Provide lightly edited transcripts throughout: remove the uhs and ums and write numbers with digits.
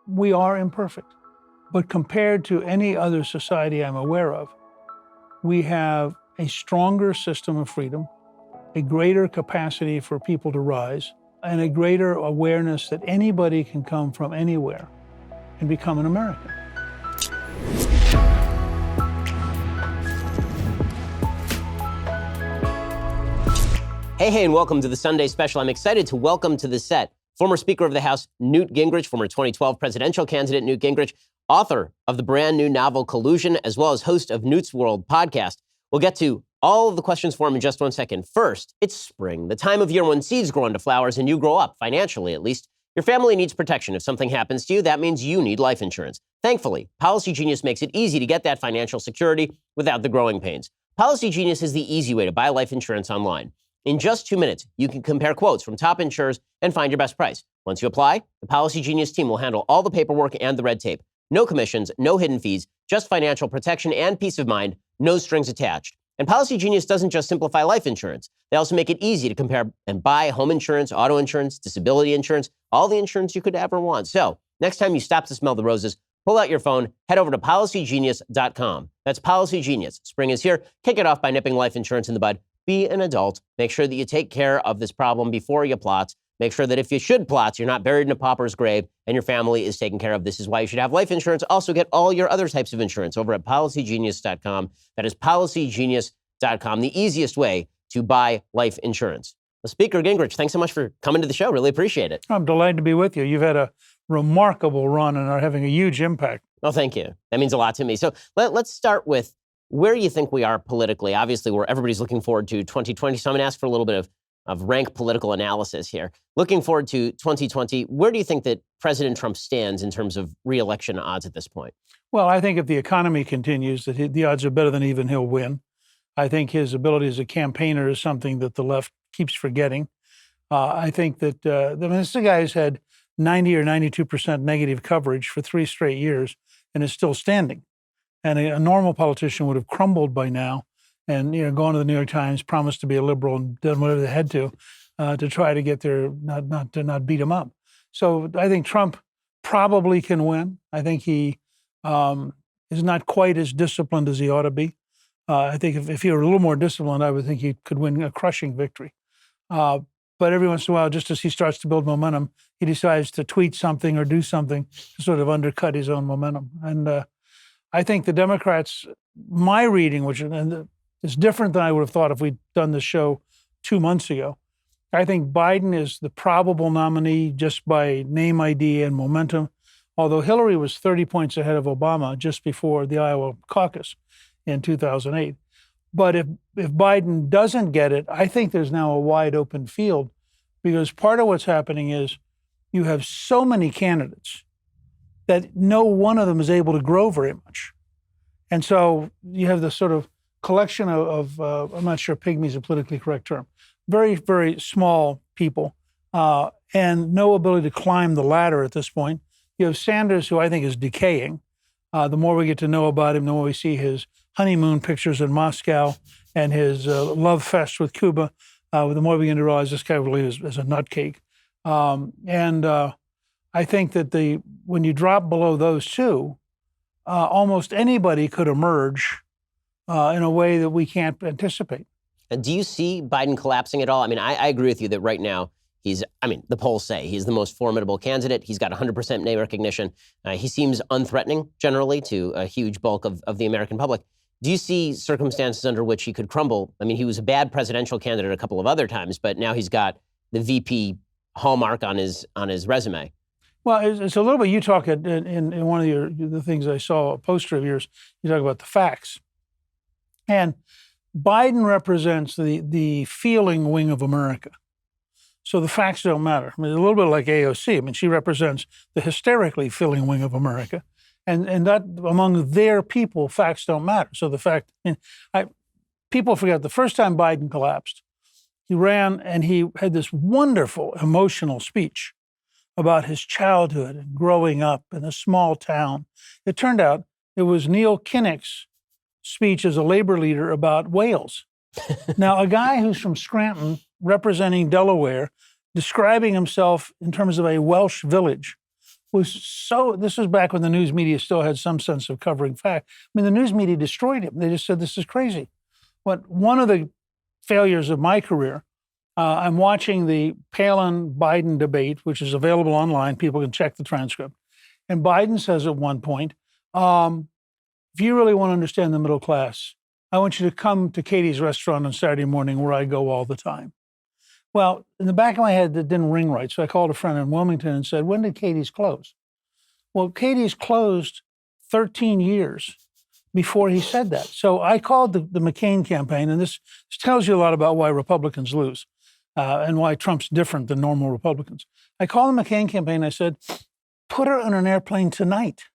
we are imperfect. But compared to any other society I'm aware of, we have a stronger system of freedom, a greater capacity for people to rise, and a greater awareness that anybody can come from anywhere and become an American. Hey, and welcome to the Sunday Special. I'm excited to welcome to the set former Speaker of the House Newt Gingrich, former 2012 presidential candidate Newt Gingrich, author of the brand new novel Collusion, as well as host of Newt's World podcast. We'll get to all of the questions for him in just 1 second. First, it's spring, the time of year when seeds grow into flowers and you grow up, financially at least. Your family needs protection. If something happens to you, that means you need life insurance. Thankfully, Policy Genius makes it easy to get that financial security without the growing pains. Policy Genius is the easy way to buy life insurance online. In just 2 minutes, you can compare quotes from top insurers and find your best price. Once you apply, the Policy Genius team will handle all the paperwork and the red tape. No commissions, no hidden fees, just financial protection and peace of mind, no strings attached. And Policy Genius doesn't just simplify life insurance. They also make it easy to compare and buy home insurance, auto insurance, disability insurance, all the insurance you could ever want. So next time you stop to smell the roses, pull out your phone, head over to PolicyGenius.com. That's Policy Genius. Spring is here. Kick it off by nipping life insurance in the bud. Be an adult. Make sure that you take care of this problem before you plot. Make sure that if you should plot, you're not buried in a pauper's grave and your family is taken care of. This is why you should have life insurance. Also get all your other types of insurance over at PolicyGenius.com. That is PolicyGenius.com, the easiest way to buy life insurance. Well, Speaker Gingrich, thanks so much for coming to the show. Really appreciate it. I'm delighted to be with you. You've had a remarkable run and are having a huge impact. Oh, thank you. That means a lot to me. So let's start with where you think we are politically. Obviously, where everybody's looking forward to 2020. So I'm going to ask for a little bit of rank political analysis here. Looking forward to 2020, where do you think that President Trump stands in terms of re-election odds at this point? Well, I think if the economy continues, that the odds are better than even he'll win. I think his ability as a campaigner is something that the left keeps forgetting. I think that, this guy has had 90 or 92% negative coverage for 3 straight years and is still standing. And a normal politician would have crumbled by now and, gone to the New York Times, promised to be a liberal and done whatever they had to try to get their, not beat him up. So I think Trump probably can win. I think he is not quite as disciplined as he ought to be. I think if he were a little more disciplined, I would think he could win a crushing victory. But every once in a while, just as he starts to build momentum, he decides to tweet something or do something to sort of undercut his own momentum. And I think the Democrats, my reading, which is different than I would have thought if we'd done this show 2 months ago. I think Biden is the probable nominee just by name ID and momentum, although Hillary was 30 points ahead of Obama just before the Iowa caucus in 2008. But if Biden doesn't get it, I think there's now a wide open field because part of what's happening is you have so many candidates that no one of them is able to grow very much. And so you have this sort of collection of I'm not sure pygmy is a politically correct term, very, very small people and no ability to climb the ladder at this point. You have Sanders, who I think is decaying. The more we get to know about him, the more we see his honeymoon pictures in Moscow and his love fest with Cuba, the more we begin to realize this guy really is a nutcake. I think that when you drop below those two, almost anybody could emerge in a way that we can't anticipate. And do you see Biden collapsing at all? I mean, I agree with you that right now the polls say he's the most formidable candidate. He's got 100% name recognition. He seems unthreatening generally to a huge bulk of the American public. Do you see circumstances under which he could crumble? I mean, he was a bad presidential candidate a couple of other times, but now he's got the VP hallmark on his resume. Well, it's a little bit, you talk in one of the things I saw, a poster of yours, you talk about the facts. And Biden represents the feeling wing of America. So the facts don't matter. I mean, a little bit like AOC. I mean, she represents the hysterically feeling wing of America. And that among their people, facts don't matter. So the fact, people forget the first time Biden collapsed, he ran and he had this wonderful emotional speech about his childhood and growing up in a small town. It turned out it was Neil Kinnock's speech as a labor leader about Wales. Now, a guy who's from Scranton, representing Delaware, describing himself in terms of a Welsh village, this was back when the news media still had some sense of covering fact. I mean, the news media destroyed him. They just said, this is crazy. But one of the failures of my career, I'm watching the Palin-Biden debate, which is available online. People can check the transcript. And Biden says at one point, if you really want to understand the middle class, I want you to come to Katie's restaurant on Saturday morning where I go all the time. Well, in the back of my head, that didn't ring right. So I called a friend in Wilmington and said, when did Katie's close? Well, Katie's closed 13 years before he said that. So I called the McCain campaign, and this tells you a lot about why Republicans lose and why Trump's different than normal Republicans. I called the McCain campaign. I said, put her on an airplane tonight.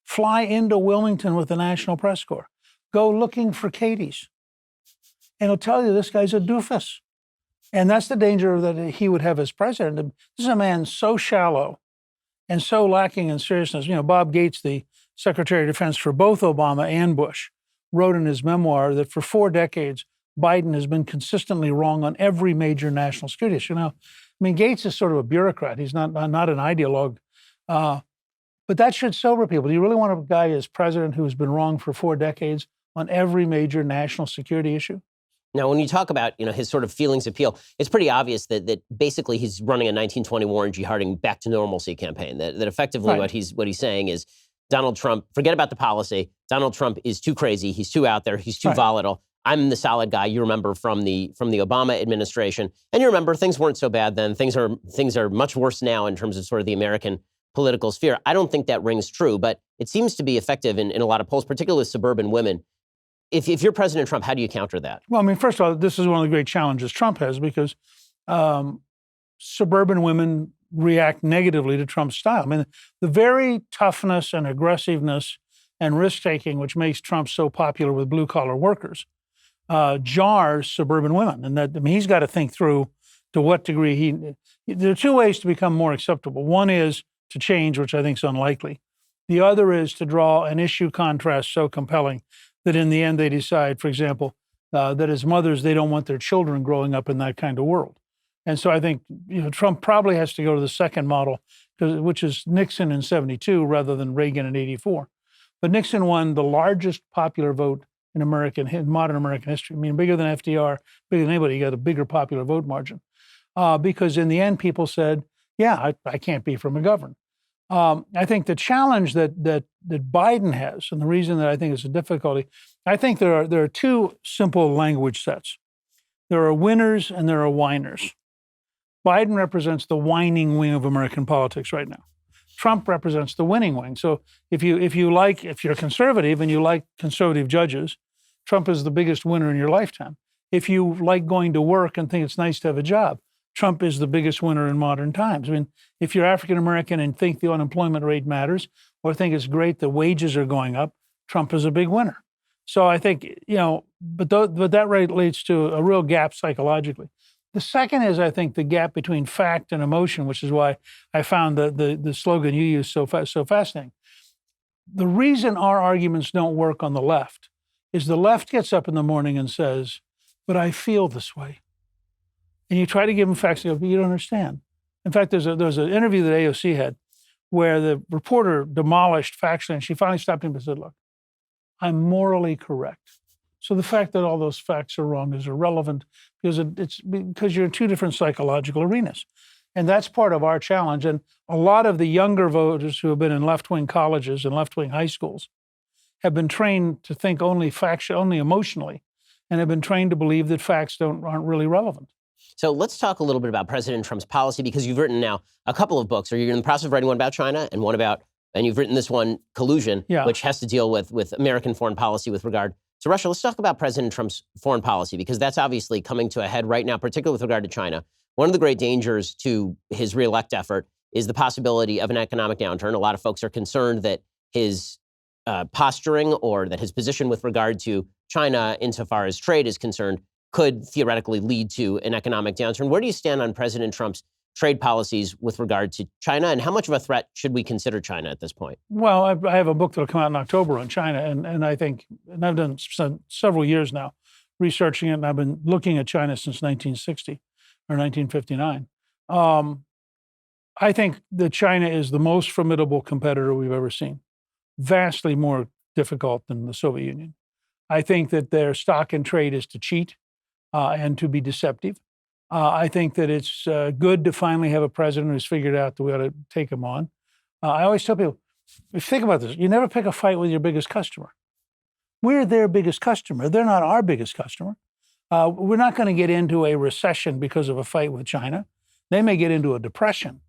Fly into Wilmington with the National Press Corps. Go looking for Katie's. And it'll tell you this guy's a doofus. And that's the danger that he would have as president. This is a man so shallow and so lacking in seriousness. You know, Bob Gates, the Secretary of Defense for both Obama and Bush, wrote in his memoir that for 4 decades, Biden has been consistently wrong on every major national security issue. Now, I mean, Gates is sort of a bureaucrat. He's not an ideologue. But that should sober people. Do you really want a guy as president who's been wrong for 4 decades on every major national security issue? Now, when you talk about, his sort of feelings appeal, it's pretty obvious that basically he's running a 1920 Warren G. Harding back to normalcy campaign. That effectively Right. what he's saying is Donald Trump, forget about the policy. Donald Trump is too crazy. He's too out there. He's too Right. volatile. I'm the solid guy you remember from the Obama administration, and you remember things weren't so bad then. Things are much worse now in terms of sort of the American political sphere. I don't think that rings true, but it seems to be effective in a lot of polls, particularly with suburban women. If you're President Trump, how do you counter that? Well, I mean, first of all, this is one of the great challenges Trump has because suburban women react negatively to Trump's style. I mean, the very toughness and aggressiveness and risk-taking which makes Trump so popular with blue-collar workers jars suburban women. And that, I mean, he's got to think through to what degree there are 2 ways to become more acceptable. One is to change, which I think is unlikely. The other is to draw an issue contrast so compelling that in the end they decide, for example, that as mothers, they don't want their children growing up in that kind of world. And so I think Trump probably has to go to the second model, which is Nixon in 72 rather than Reagan in 84. But Nixon won the largest popular vote in modern American history. I mean, bigger than FDR, bigger than anybody. He got a bigger popular vote margin. Because in the end, people said, yeah, I can't be from McGovern. I think the challenge that Biden has, and the reason that I think it's a difficulty, I think there are 2 simple language sets. There are winners and there are whiners. Biden represents the whining wing of American politics right now. Trump represents the winning wing. So if you're conservative and you like conservative judges, Trump is the biggest winner in your lifetime. If you like going to work and think it's nice to have a job, Trump is the biggest winner in modern times. I mean, if you're African American and think the unemployment rate matters, or think it's great the wages are going up, Trump is a big winner. So I think, but that relates to a real gap psychologically. The second is, I think, the gap between fact and emotion, which is why I found the slogan you used so fascinating. The reason our arguments don't work on the left is the left gets up in the morning and says, but I feel this way. And you try to give them facts, and go, but you don't understand. In fact, there's an interview that AOC had where the reporter demolished factually, and she finally stopped him and said, look, I'm morally correct. So the fact that all those facts are wrong is irrelevant because you're in 2 different psychological arenas. And that's part of our challenge. And a lot of the younger voters who have been in left-wing colleges and left-wing high schools have been trained to think only emotionally, and have been trained to believe that facts aren't really relevant. So let's talk a little bit about President Trump's policy, because you've written now a couple of books, or you're in the process of writing one about China and you've written this one, Collusion, which has to deal with American foreign policy with regard to Russia. Let's talk about President Trump's foreign policy, because that's obviously coming to a head right now, particularly with regard to China. One of the great dangers to his reelect effort is the possibility of an economic downturn. A lot of folks are concerned that his posturing, or that his position with regard to China insofar as trade is concerned, could theoretically lead to an economic downturn. Where do you stand on President Trump's trade policies with regard to China, and how much of a threat should we consider China at this point? Well, I have a book that will come out in October on China, and I think, and I've done several years now researching it, and I've been looking at China since 1960 or 1959. I think that China is the most formidable competitor we've ever seen, vastly more difficult than the Soviet Union. I think that their stock and trade is to cheat and to be deceptive. I think that it's good to finally have a president who's figured out that we ought to take him on. I always tell people, think about this. You never pick a fight with your biggest customer. We're their biggest customer. They're not our biggest customer. We're not going to get into a recession because of a fight with China. They may get into a depression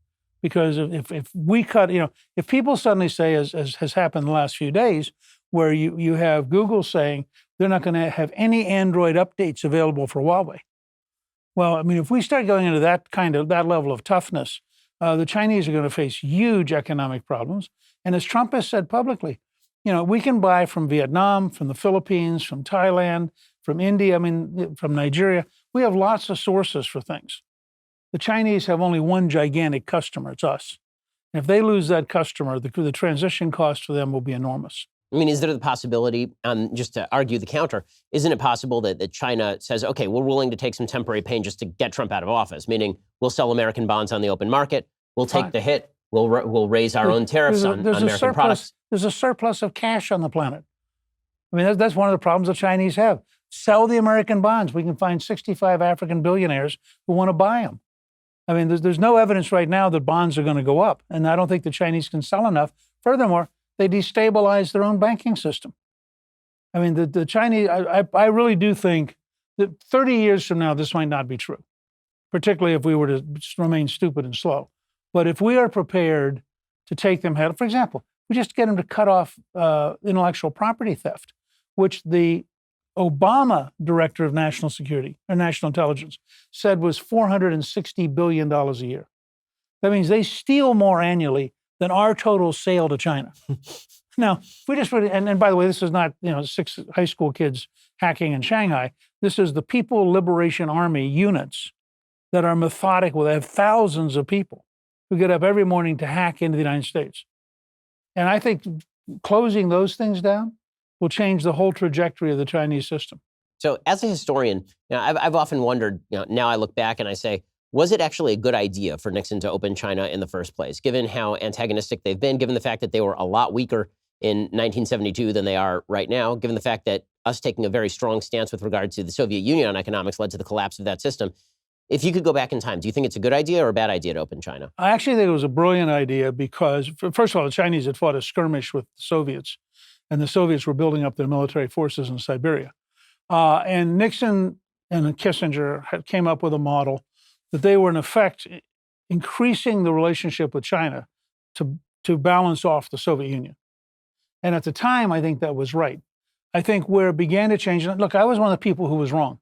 because if we cut, if people suddenly say, as has happened the last few days, where you have Google saying they're not going to have any Android updates available for Huawei. Well, I mean, if we start going into that level of toughness, the Chinese are going to face huge economic problems. And as Trump has said publicly, we can buy from Vietnam, from the Philippines, from Thailand, from India, from Nigeria. We have lots of sources for things. The Chinese have only one gigantic customer, it's us. And if they lose that customer, the transition cost for them will be enormous. I mean, is there the possibility, just to argue the counter, isn't it possible that China says, okay, we're willing to take some temporary pain just to get Trump out of office, meaning we'll sell American bonds on the open market, we'll take the hit, we'll raise our own tariffs on American products? There's a surplus of cash on the planet. I mean, that's one of the problems the Chinese have. Sell the American bonds. We can find 65 African billionaires who want to buy them. I mean, there's no evidence right now that bonds are going to go up, and I don't think the Chinese can sell enough. Furthermore, they destabilize their own banking system. I mean, the Chinese, I really do think that 30 years from now, this might not be true, particularly if we were to remain stupid and slow. But if we are prepared to take them head, for example, we just get them to cut off intellectual property theft, which the Obama director of national security or national intelligence said was $460 billion a year. That means they steal more annually than our total sale to China. Now, if we just and by the way, this is not 6 high school kids hacking in Shanghai. This is the People Liberation Army units that are methodical. They have thousands of people who get up every morning to hack into the United States. And I think closing those things down will change the whole trajectory of the Chinese system. So as a historian, I've often wondered, now I look back and I say, was it actually a good idea for Nixon to open China in the first place, given how antagonistic they've been, given the fact that they were a lot weaker in 1972 than they are right now, given the fact that us taking a very strong stance with regard to the Soviet Union on economics led to the collapse of that system? If you could go back in time, do you think it's a good idea or a bad idea to open China? I actually think it was a brilliant idea because, first of all, the Chinese had fought a skirmish with the Soviets, and the Soviets were building up their military forces in Siberia. And Nixon and Kissinger came up with a model that they were, in effect, increasing the relationship with China to balance off the Soviet Union. And at the time, I think that was right. I think where it began to change, look, I was one of the people who was wrong.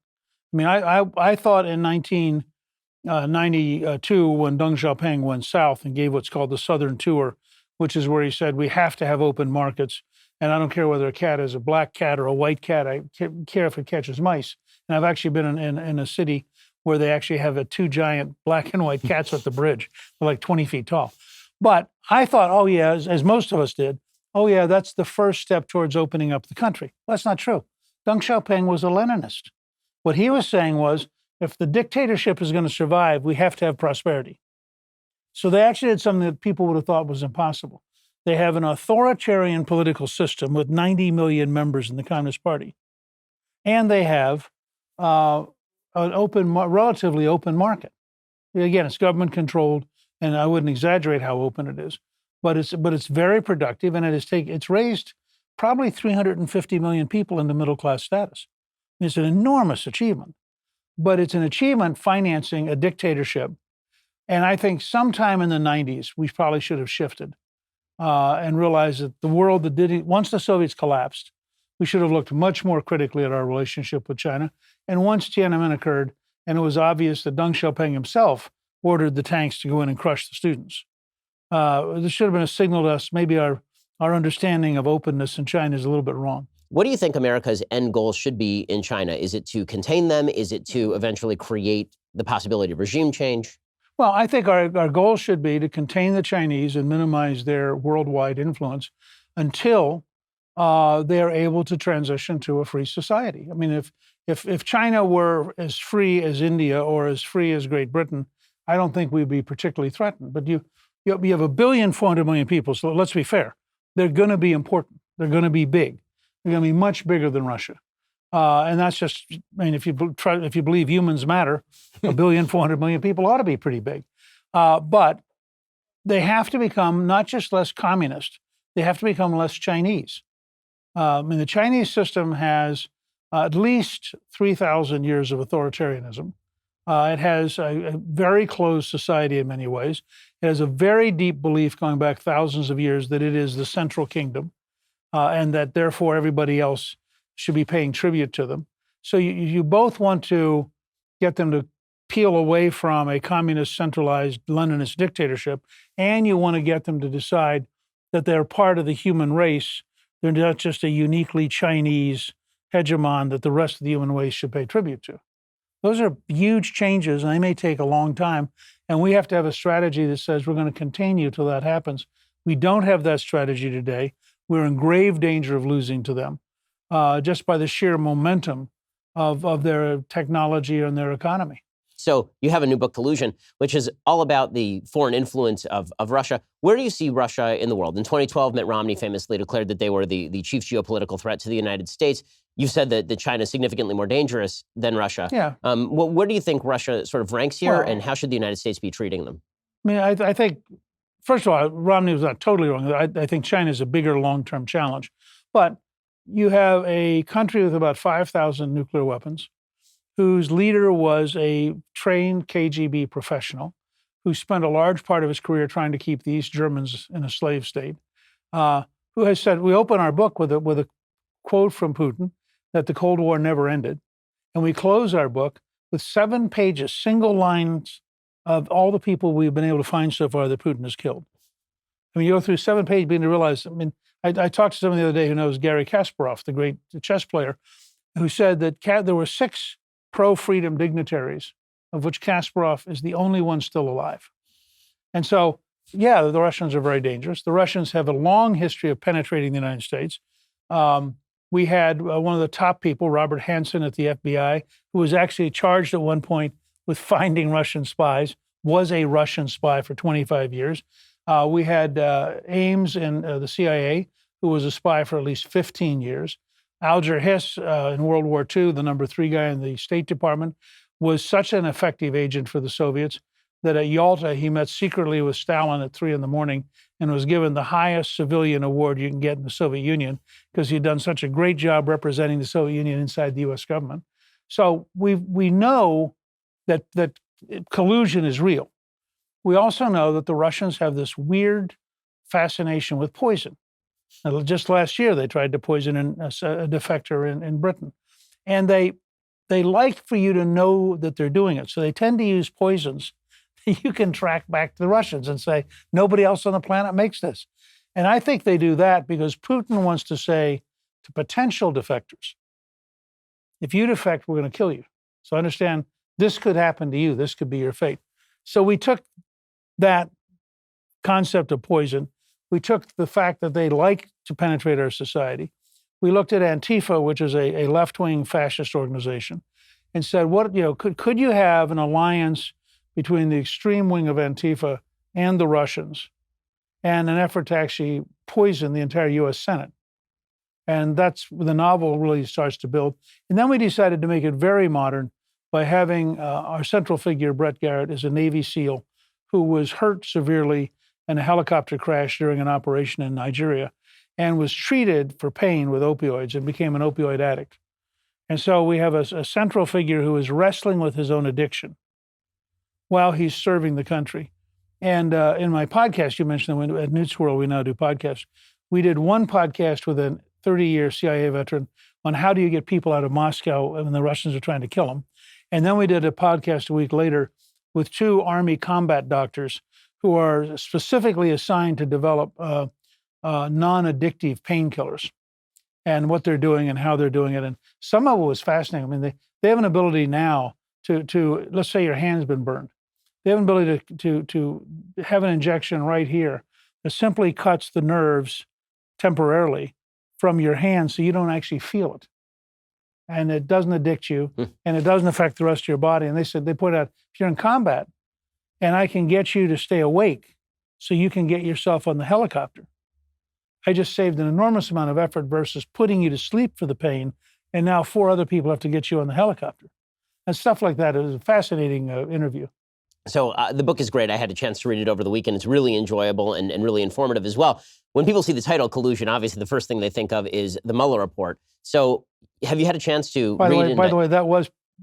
I mean, I thought in 1992, when Deng Xiaoping went south and gave what's called the Southern Tour, which is where he said, we have to have open markets. And I don't care whether a cat is a black cat or a white cat. I care if it catches mice. And I've actually been in a city where they actually have 2 giant black and white cats at the bridge. They're like 20 feet tall. But I thought, oh yeah, as most of us did, oh yeah, that's the first step towards opening up the country. Well, that's not true. Deng Xiaoping was a Leninist. What he was saying was, if the dictatorship is going to survive, we have to have prosperity. So they actually did something that people would have thought was impossible. They have an authoritarian political system with 90 million members in the Communist Party. And they have an relatively open market. Again, it's government controlled, and I wouldn't exaggerate how open it is, but it's very productive, and it's raised probably 350 million people into middle class status. It's an enormous achievement, but it's an achievement financing a dictatorship. And I think sometime in the 90s, we probably should have shifted and realized that the world once the Soviets collapsed, we should have looked much more critically at our relationship with China. And once Tiananmen occurred, and it was obvious that Deng Xiaoping himself ordered the tanks to go in and crush the students, this should have been a signal to us, maybe our understanding of openness in China is a little bit wrong. What do you think America's end goal should be in China? Is it to contain them? Is it to eventually create the possibility of regime change? Well, I think our goal should be to contain the Chinese and minimize their worldwide influence until they're able to transition to a free society. I mean, if China were as free as India or as free as Great Britain, I don't think we'd be particularly threatened. But you have 1,400,000,000 people, so let's be fair. They're going to be important. They're going to be big. They're going to be much bigger than Russia. And that's just, I mean, if you believe humans matter, 1,400,000,000 people ought to be pretty big. But they have to become not just less communist, they have to become less Chinese. I mean, the Chinese system has at least 3,000 years of authoritarianism. It has a very closed society in many ways. It has a very deep belief going back thousands of years that it is the central kingdom and that therefore everybody else should be paying tribute to them. So you both want to get them to peel away from a communist, centralized Leninist dictatorship, and you want to get them to decide that they're part of the human race. They're not just a uniquely Chinese hegemon that the rest of the human race should pay tribute to. Those are huge changes, and they may take a long time. And we have to have a strategy that says we're going to continue till that happens. We don't have that strategy today. We're in grave danger of losing to them just by the sheer momentum of their technology and their economy. So you have a new book, Collusion, which is all about the foreign influence of Russia. Where do you see Russia in the world? In 2012, Mitt Romney famously declared that they were the chief geopolitical threat to the United States. You've said that China is significantly more dangerous than Russia. Yeah. Where do you think Russia sort of ranks here, and how should the United States be treating them? I mean, I think, first of all, Romney was not totally wrong. I think China is a bigger long-term challenge. But you have a country with about 5,000 nuclear weapons, whose leader was a trained KGB professional who spent a large part of his career trying to keep the East Germans in a slave state, who has said, we open our book with a quote from Putin that the Cold War never ended. And we close our book with 7 pages, single lines of all the people we've been able to find so far that Putin has killed. I mean, you go through 7 pages, beginning to realize, I mean, I talked to someone the other day who knows Garry Kasparov, the great chess player, who said that there were 6 pro-freedom dignitaries, of which Kasparov is the only one still alive. And so, yeah, the Russians are very dangerous. The Russians have a long history of penetrating the United States. We had one of the top people, Robert Hansen at the FBI, who was actually charged at one point with finding Russian spies, was a Russian spy for 25 years. We had Ames in the CIA, who was a spy for at least 15 years. Alger Hiss in World War II, the number 3 guy in the State Department, was such an effective agent for the Soviets that at Yalta, he met secretly with Stalin at 3 in.the.morning and was given the highest civilian award you can get in the Soviet Union because he'd done such a great job representing the Soviet Union inside the U.S. government. So we know that collusion is real. We also know that the Russians have this weird fascination with poison. Now, just last year, they tried to poison a defector in Britain. And they like for you to know that they're doing it. So they tend to use poisons that you can track back to the Russians and say, nobody else on the planet makes this. And I think they do that because Putin wants to say to potential defectors, if you defect, we're going to kill you. So understand, this could happen to you. This could be your fate. So we took that concept of poison. We took the fact that they like to penetrate our society. We looked at Antifa, which is a left-wing fascist organization, and said, could you have an alliance between the extreme wing of Antifa and the Russians and an effort to actually poison the entire U.S. Senate? And that's where the novel really starts to build. And then we decided to make it very modern by having our central figure, Brett Garrett, is a Navy SEAL who was hurt severely in a helicopter crash during an operation in Nigeria and was treated for pain with opioids and became an opioid addict. And so we have a central figure who is wrestling with his own addiction while he's serving the country. And in my podcast, you mentioned that at Newt's World, we now do podcasts. We did one podcast with a 30-year CIA veteran on how do you get people out of Moscow when the Russians are trying to kill them. And then we did a podcast a week later with 2 Army combat doctors who are specifically assigned to develop non-addictive painkillers and what they're doing and how they're doing it. And some of it was fascinating. I mean, they have an ability now to let's say your hand's been burned. They have an ability to have an injection right here that simply cuts the nerves temporarily from your hand so you don't actually feel it. And it doesn't addict you, and it doesn't affect the rest of your body. And they pointed out, if you're in combat and I can get you to stay awake so you can get yourself on the helicopter. I just saved an enormous amount of effort versus putting you to sleep for the pain, and now 4 other people have to get you on the helicopter. And stuff like that. It was a fascinating interview. So the book is great. I had a chance to read it over the weekend. It's really enjoyable and really informative as well. When people see the title Collusion, obviously the first thing they think of is the Mueller Report. So have you had a chance to read it? By the way,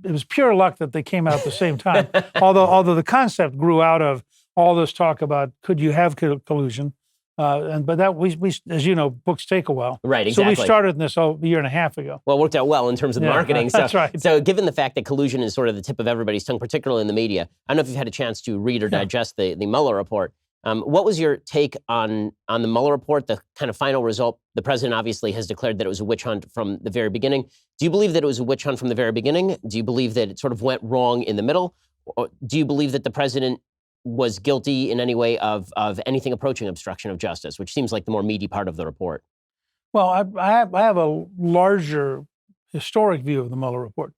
it was pure luck that they came out at the same time. although the concept grew out of all this talk about could you have collusion, but that we as you know, books take a while. Right, exactly. So we started this a year and a half ago. Well, it worked out well in terms of the marketing. That's right. So given the fact that collusion is sort of the tip of everybody's tongue, particularly in the media, I don't know if you've had a chance to read or digest the Mueller Report. What was your take on the Mueller Report, the kind of final result? The president obviously has declared that it was a witch hunt from the very beginning. Do you believe that it was a witch hunt from the very beginning? Do you believe that it sort of went wrong in the middle? Or do you believe that the president was guilty in any way of anything approaching obstruction of justice, which seems like the more meaty part of the report? Well, I have a larger historic view of the Mueller Report.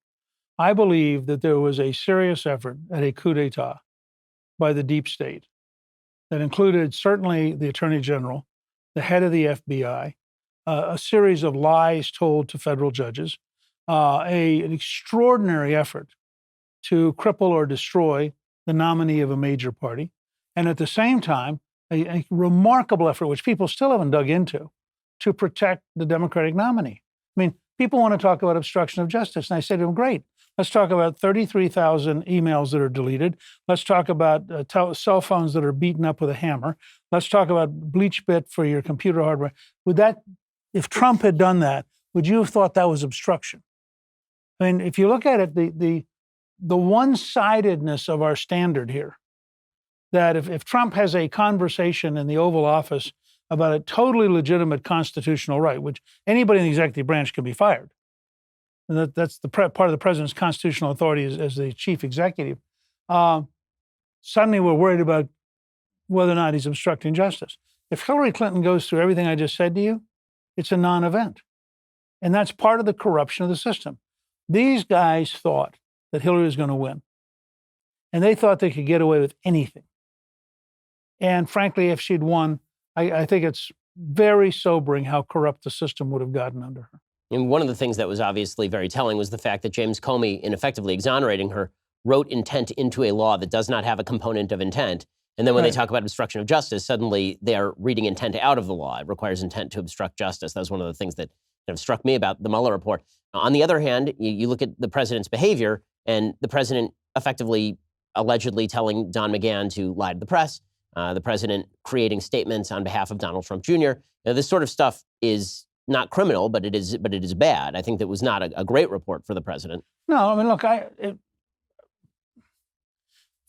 I believe that there was a serious effort at a coup d'etat by the deep state that included certainly the Attorney General, the head of the FBI, a series of lies told to federal judges, an extraordinary effort to cripple or destroy the nominee of a major party, and at the same time, a remarkable effort, which people still haven't dug into, to protect the Democratic nominee. I mean, people want to talk about obstruction of justice, and I said to them, great, let's talk about 33,000 emails that are deleted. Let's talk about cell phones that are beaten up with a hammer. Let's talk about bleach bit for your computer hardware. If Trump had done that, would you have thought that was obstruction? I mean, if you look at it, the one-sidedness of our standard here, that if Trump has a conversation in the Oval Office about a totally legitimate constitutional right, which anybody in the executive branch can be fired, and that's the part of the president's constitutional authority as the chief executive, suddenly we're worried about whether or not he's obstructing justice. If Hillary Clinton goes through everything I just said to you, it's a non-event. And that's part of the corruption of the system. These guys thought that Hillary was going to win. And they thought they could get away with anything. And frankly, if she'd won, I think it's very sobering how corrupt the system would have gotten under her. And one of the things that was obviously very telling was the fact that James Comey, in effectively exonerating her, wrote intent into a law that does not have a component of intent. And then when they talk about obstruction of justice, suddenly they are reading intent out of the law. It requires intent to obstruct justice. That was one of the things that kind of struck me about the Mueller report. On the other hand, you look at the president's behavior, and the president effectively, allegedly telling Don McGahn to lie to the press, the president creating statements on behalf of Donald Trump Jr. This sort of stuff is not criminal, but it is bad. I think that was not a great report for the president. No, I mean, look, a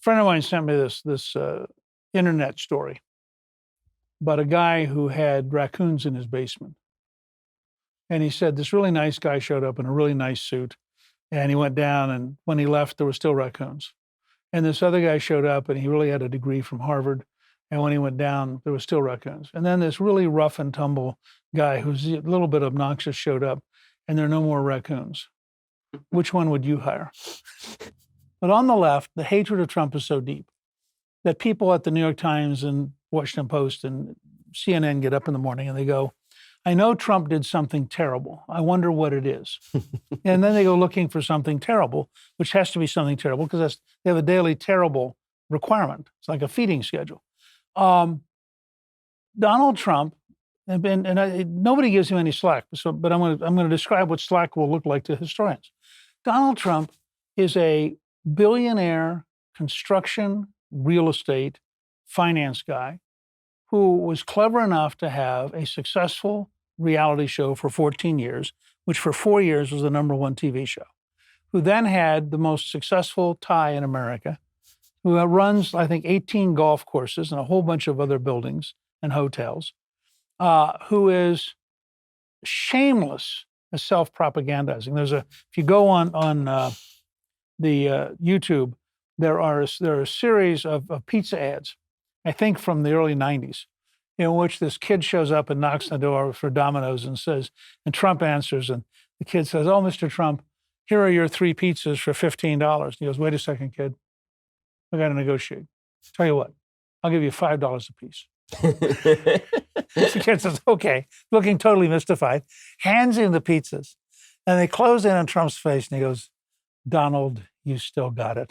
friend of mine sent me this internet story about a guy who had raccoons in his basement. And he said this really nice guy showed up in a really nice suit, and he went down, and when he left, there were still raccoons. And this other guy showed up, and he really had a degree from Harvard, and when he went down, there were still raccoons. And then this really rough and tumble guy who's a little bit obnoxious showed up, and there are no more raccoons. Which one would you hire? But on the left, the hatred of Trump is so deep that people at the New York Times and Washington Post and CNN get up in the morning and they go, I know Trump did something terrible. I wonder what it is. And then they go looking for something terrible, which has to be something terrible because they have a daily terrible requirement. It's like a feeding schedule. Donald Trump, nobody gives him any slack, but I'm going to describe what slack will look like to historians. Donald Trump is a billionaire construction, real estate, finance guy who was clever enough to have a successful reality show for 14 years, which for 4 years was the #1 TV show, who then had the most successful tie in America, who runs, I think, 18 golf courses and a whole bunch of other buildings and hotels, who is shameless at self-propagandizing. If you go on the YouTube, there are a series of pizza ads, I think from the early 90s, in which this kid shows up and knocks on the door for Domino's and Trump answers, and the kid says, oh, Mr. Trump, here are your 3 pizzas for $15. And he goes, wait a second, kid. I got to negotiate. Tell you what, I'll give you $5 a piece. The kid says, okay, looking totally mystified, hands him the pizzas. And they close in on Trump's face and he goes, Donald, you still got it.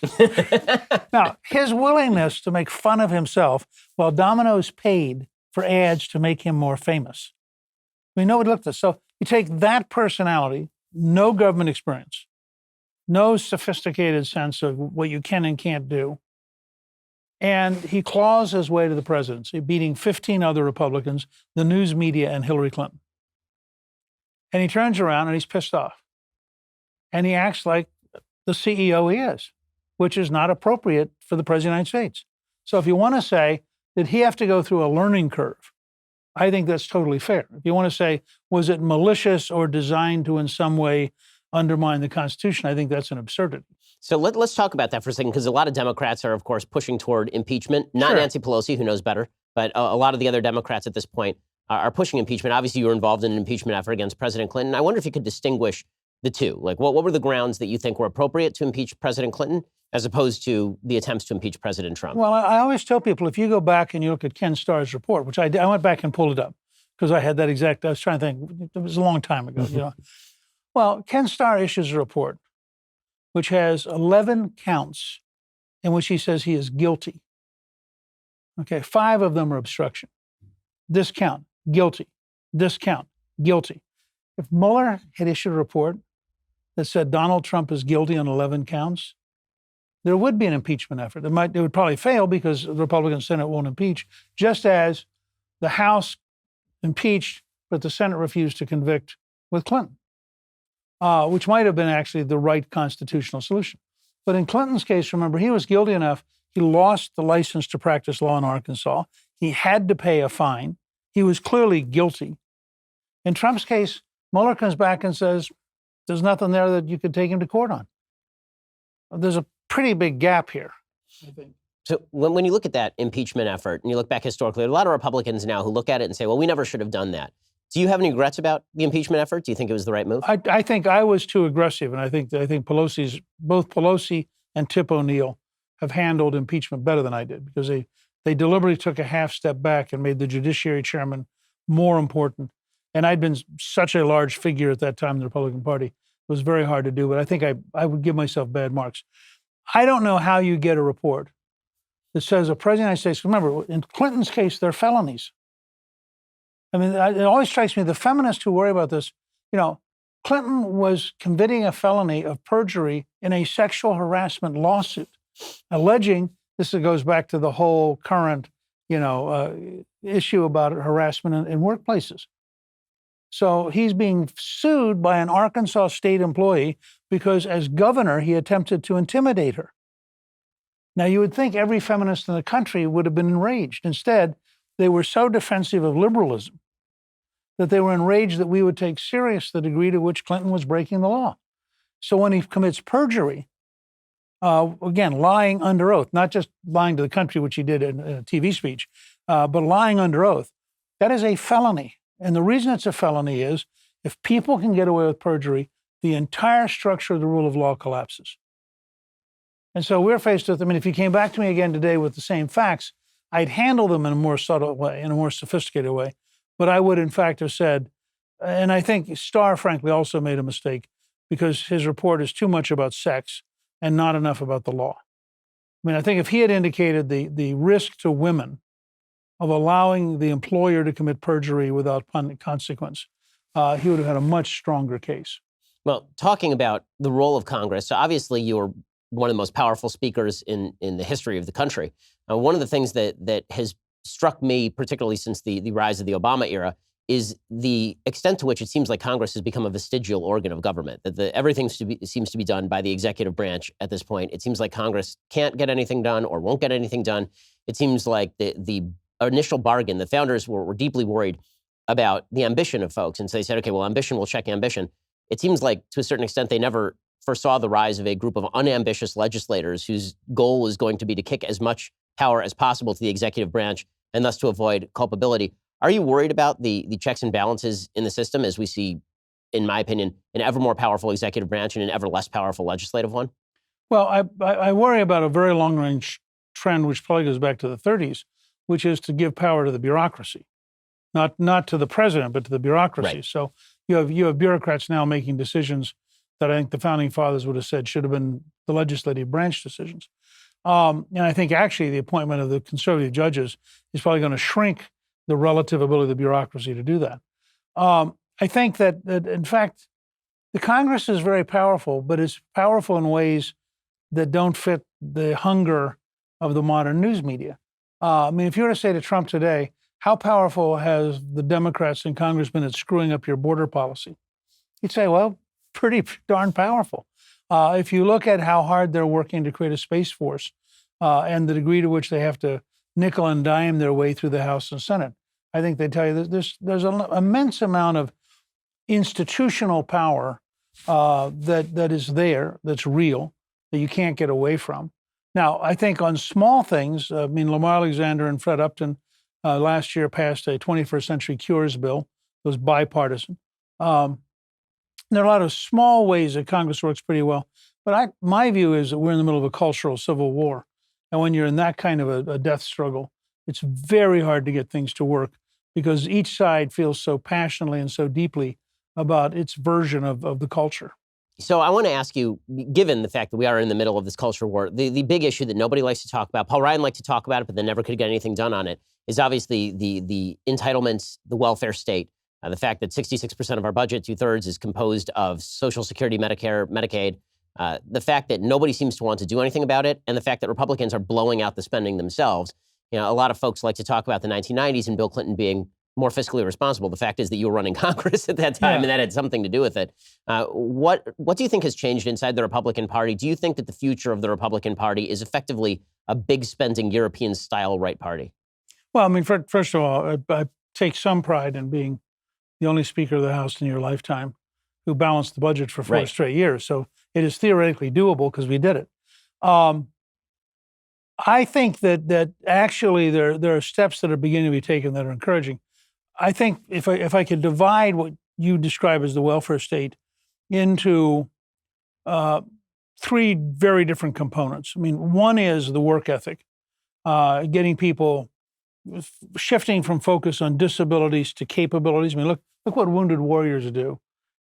Now, his willingness to make fun of himself while Domino's paid for ads to make him more famous. I mean, nobody looked at this. So you take that personality, no government experience, no sophisticated sense of what you can and can't do, and he claws his way to the presidency, beating 15 other Republicans, the news media, and Hillary Clinton. And he turns around and he's pissed off. And he acts like the CEO he is, which is not appropriate for the President of the United States. So if you want to say, did he have to go through a learning curve? I think that's totally fair. If you want to say, was it malicious or designed to in some way undermine the Constitution, I think that's an absurdity. So let's talk about that for a second, because a lot of Democrats are, of course, pushing toward impeachment. Not Sure. Nancy Pelosi, who knows better, but a lot of the other Democrats at this point are pushing impeachment. Obviously, you were involved in an impeachment effort against President Clinton. I wonder if you could distinguish the two. Like, what were the grounds that you think were appropriate to impeach President Clinton as opposed to the attempts to impeach President Trump? Well, I always tell people, if you go back and you look at Ken Starr's report, which I did, I went back and pulled it up because I had that exact, I was trying to think, it was a long time ago, you know. Well, Ken Starr issues a report which has 11 counts in which he says he is guilty. Okay, 5 of them are obstruction. This count, guilty. This count, guilty. If Mueller had issued a report that said Donald Trump is guilty on 11 counts, there would be an impeachment effort. It would probably fail because the Republican Senate won't impeach, just as the House impeached, but the Senate refused to convict with Clinton, which might have been actually the right constitutional solution. But in Clinton's case, remember, he was guilty enough. He lost the license to practice law in Arkansas. He had to pay a fine. He was clearly guilty. In Trump's case, Mueller comes back and says, there's nothing there that you could take him to court on. There's a pretty big gap here, I think. So when you look at that impeachment effort and you look back historically, there are a lot of Republicans now who look at it and say, well, we never should have done that. Do you have any regrets about the impeachment effort? Do you think it was the right move? I think I was too aggressive, and I think both Pelosi and Tip O'Neill have handled impeachment better than I did, because they deliberately took a half step back and made the judiciary chairman more important. And I'd been such a large figure at that time in the Republican Party. It was very hard to do, but I think I would give myself bad marks. I don't know how you get a report that says a president of the United States, remember, in Clinton's case, they're felonies. I mean, it always strikes me, the feminists who worry about this, you know, Clinton was committing a felony of perjury in a sexual harassment lawsuit, alleging, this goes back to the whole current, issue about harassment in workplaces. So he's being sued by an Arkansas state employee because as governor, he attempted to intimidate her. Now, you would think every feminist in the country would have been enraged. Instead, they were so defensive of liberalism that they were enraged that we would take serious the degree to which Clinton was breaking the law. So when he commits perjury, again, lying under oath, not just lying to the country, which he did in a TV speech, but lying under oath, that is a felony. And the reason it's a felony is if people can get away with perjury, the entire structure of the rule of law collapses. And so we're faced with, if you came back to me again today with the same facts, I'd handle them in a more subtle way, in a more sophisticated way. But I would, in fact, have said, and I think Starr, frankly, also made a mistake because his report is too much about sex and not enough about the law. I think if he had indicated the risk to women of allowing the employer to commit perjury without consequence, he would have had a much stronger case. Well, talking about the role of Congress, so obviously you were one of the most powerful speakers in the history of the country. One of the things that has struck me, particularly since the rise of the Obama era, is the extent to which it seems like Congress has become a vestigial organ of government, that everything seems to be done by the executive branch at this point. It seems like Congress can't get anything done or won't get anything done. It seems like the initial bargain, the founders were deeply worried about the ambition of folks. And so they said, okay, well, ambition will check ambition. It seems like to a certain extent, they never foresaw the rise of a group of unambitious legislators whose goal is going to be to kick as much power as possible to the executive branch and thus to avoid culpability. Are you worried about the checks and balances in the system as we see, in my opinion, an ever more powerful executive branch and an ever less powerful legislative one? Well, I worry about a very long-range trend, which probably goes back to the 30s, which is to give power to the bureaucracy, not to the president, but to the bureaucracy. Right. So you have bureaucrats now making decisions that I think the founding fathers would have said should have been the legislative branch decisions. And I think actually the appointment of the conservative judges is probably going to shrink the relative ability of the bureaucracy to do that. I think that in fact, the Congress is very powerful, but it's powerful in ways that don't fit the hunger of the modern news media. I mean, if you were to say to Trump today, how powerful has the Democrats in Congress been at screwing up your border policy? He'd say, well, pretty darn powerful. If you look at how hard they're working to create a space force and the degree to which they have to nickel and dime their way through the House and Senate, I think they tell you there's an immense amount of institutional power that is there, that's real, that you can't get away from. Now, I think on small things, I mean, Lamar Alexander and Fred Upton last year passed a 21st Century Cures bill. It was bipartisan. There are a lot of small ways that Congress works pretty well. But my view is that we're in the middle of a cultural civil war. And when you're in that kind of a death struggle, it's very hard to get things to work because each side feels so passionately and so deeply about its version of the culture. So I want to ask you, given the fact that we are in the middle of this culture war, the big issue that nobody likes to talk about, Paul Ryan liked to talk about it, but they never could get anything done on it, is obviously the entitlements, the welfare state, the fact that 66% of our budget, 2/3, is composed of Social Security, Medicare, Medicaid, the fact that nobody seems to want to do anything about it, and the fact that Republicans are blowing out the spending themselves. You know, a lot of folks like to talk about the 1990s and Bill Clinton being more fiscally responsible. The fact is that you were running Congress at that time, and that had something to do with it. What do you think has changed inside the Republican Party? Do you think that the future of the Republican Party is effectively a big spending European-style right party? Well, I mean, first of all, I take some pride in being the only Speaker of the House in your lifetime who balanced the budget for 4 straight years. So it is theoretically doable because we did it. I think that actually there are steps that are beginning to be taken that are encouraging. I think if I could divide what you describe as the welfare state into three very different components. I mean, one is the work ethic, getting people shifting from focus on disabilities to capabilities. I mean, look what wounded warriors do.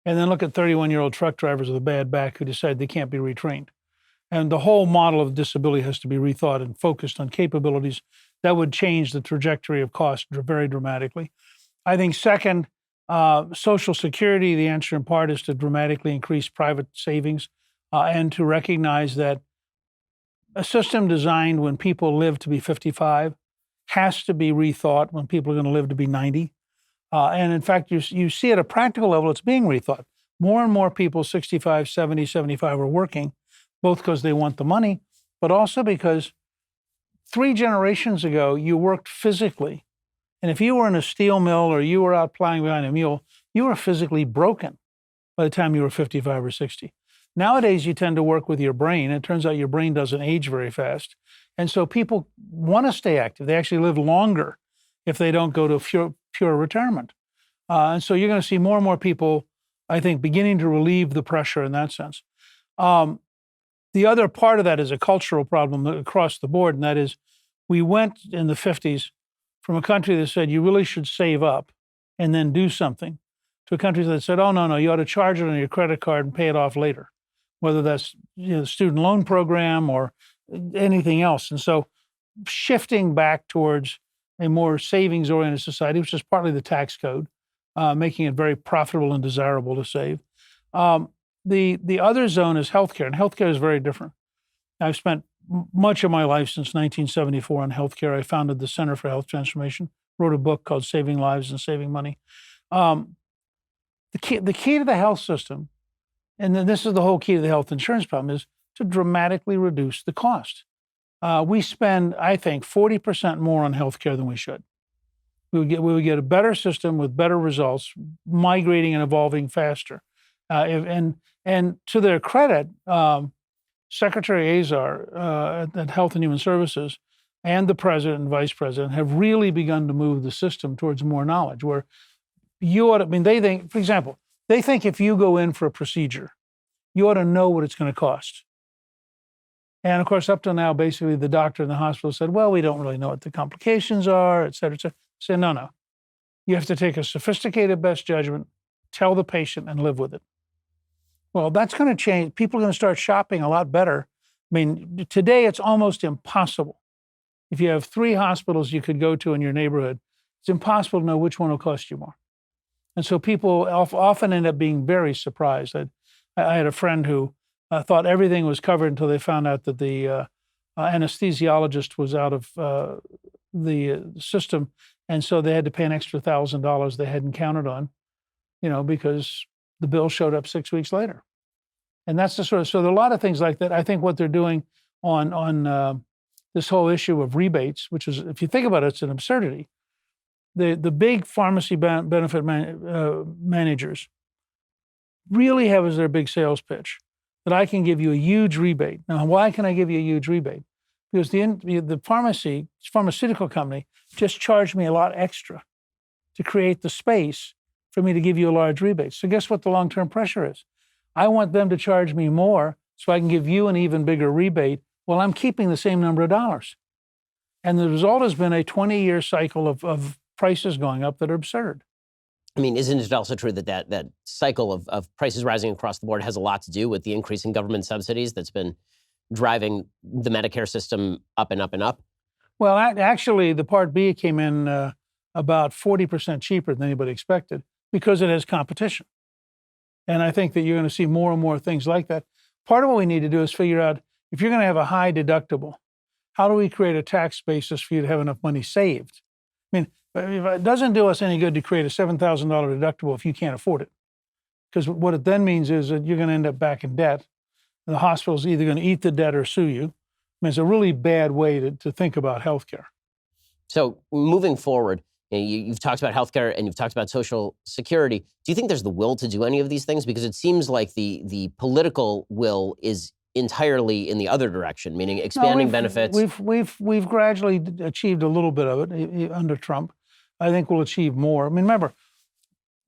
And then look at 31-year-old truck drivers with a bad back who decide they can't be retrained. And the whole model of disability has to be rethought and focused on capabilities. That would change the trajectory of cost very dramatically. I think second, Social Security, the answer in part is to dramatically increase private savings and to recognize that a system designed when people live to be 55 has to be rethought when people are going to live to be 90. And in fact, you see at a practical level, it's being rethought. More and more people, 65, 70, 75, are working, both because they want the money, but also because 3 generations ago, you worked physically. And if you were in a steel mill or you were out plowing behind a mule, you were physically broken by the time you were 55 or 60. Nowadays, you tend to work with your brain. It turns out your brain doesn't age very fast. And so people want to stay active. They actually live longer if they don't go to pure retirement. And so you're going to see more and more people, I think, beginning to relieve the pressure in that sense. The other part of that is a cultural problem across the board, and that is we went in the 50s from a country that said you really should save up and then do something to a country that said, oh, no, you ought to charge it on your credit card and pay it off later, whether that's the student loan program or anything else. And so shifting back towards a more savings-oriented society, which is partly the tax code, making it very profitable and desirable to save. The other zone is healthcare, and healthcare is very different. I've spent much of my life since 1974 on healthcare. I founded the Center for Health Transformation, wrote a book called Saving Lives and Saving Money. The key to the health system, and then this is the whole key to the health insurance problem, is to dramatically reduce the cost. We spend, I think, 40% more on healthcare than we should. We would get a better system with better results, migrating and evolving faster. And to their credit, Secretary Azar at Health and Human Services and the president and vice president have really begun to move the system towards more knowledge, where you ought to, I mean, they think, for example, they think if you go in for a procedure, you ought to know what it's going to cost. And of course, up till now, basically the doctor in the hospital said, well, we don't really know what the complications are, et cetera, et cetera. I said, no. You have to take a sophisticated best judgment, tell the patient, and live with it. Well, that's going to change. People are going to start shopping a lot better. I mean, today it's almost impossible. If you have 3 hospitals you could go to in your neighborhood, it's impossible to know which one will cost you more. And so people often end up being very surprised. I had a friend who thought everything was covered until they found out that the anesthesiologist was out of the system. And so they had to pay an extra $1,000 they hadn't counted on, because the bill showed up 6 weeks later. And that's the sort of, so there are a lot of things like that. I think what they're doing on this whole issue of rebates, which is, if you think about it, it's an absurdity. The big pharmacy benefit managers really have as their big sales pitch that I can give you a huge rebate. Now, why can I give you a huge rebate? Because the pharmaceutical company just charged me a lot extra to create the space for me to give you a large rebate. So guess what the long-term pressure is? I want them to charge me more so I can give you an even bigger rebate while I'm keeping the same number of dollars. And the result has been a 20-year cycle of prices going up that are absurd. I mean, isn't it also true that that cycle of prices rising across the board has a lot to do with the increase in government subsidies that's been driving the Medicare system up and up and up? Well, actually, the Part B came in about 40% cheaper than anybody expected because it has competition. And I think that you're going to see more and more things like that. Part of what we need to do is figure out, if you're going to have a high deductible, how do we create a tax basis for you to have enough money saved? I mean, it doesn't do us any good to create a $7,000 deductible if you can't afford it. Because what it then means is that you're going to end up back in debt. And the hospital's either going to eat the debt or sue you. I mean, it's a really bad way to think about healthcare. So moving forward, you've talked about healthcare and you've talked about Social Security. Do you think there's the will to do any of these things? Because it seems like the political will is entirely in the other direction, meaning expanding benefits. We've gradually achieved a little bit of it under Trump. I think we'll achieve more. I mean, remember,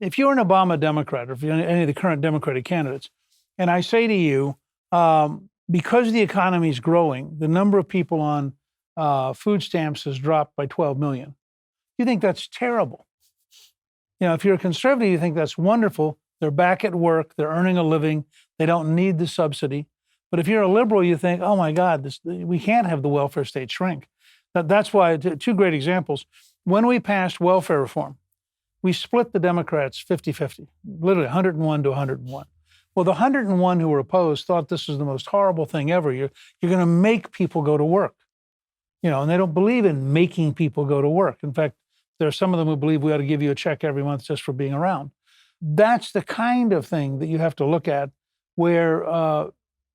if you're an Obama Democrat or if you're any of the current Democratic candidates, and I say to you, because the economy is growing, the number of people on food stamps has dropped by 12 million. You think that's terrible. If you're a conservative, you think that's wonderful. They're back at work. They're earning a living. They don't need the subsidy. But if you're a liberal, you think, oh, my God, we can't have the welfare state shrink. That's why, 2 great examples. When we passed welfare reform, we split the Democrats 50-50, literally 101 to 101. Well, the 101 who were opposed thought this was the most horrible thing ever. You're going to make people go to work. And they don't believe in making people go to work. In fact, there are some of them who believe we ought to give you a check every month just for being around. That's the kind of thing that you have to look at where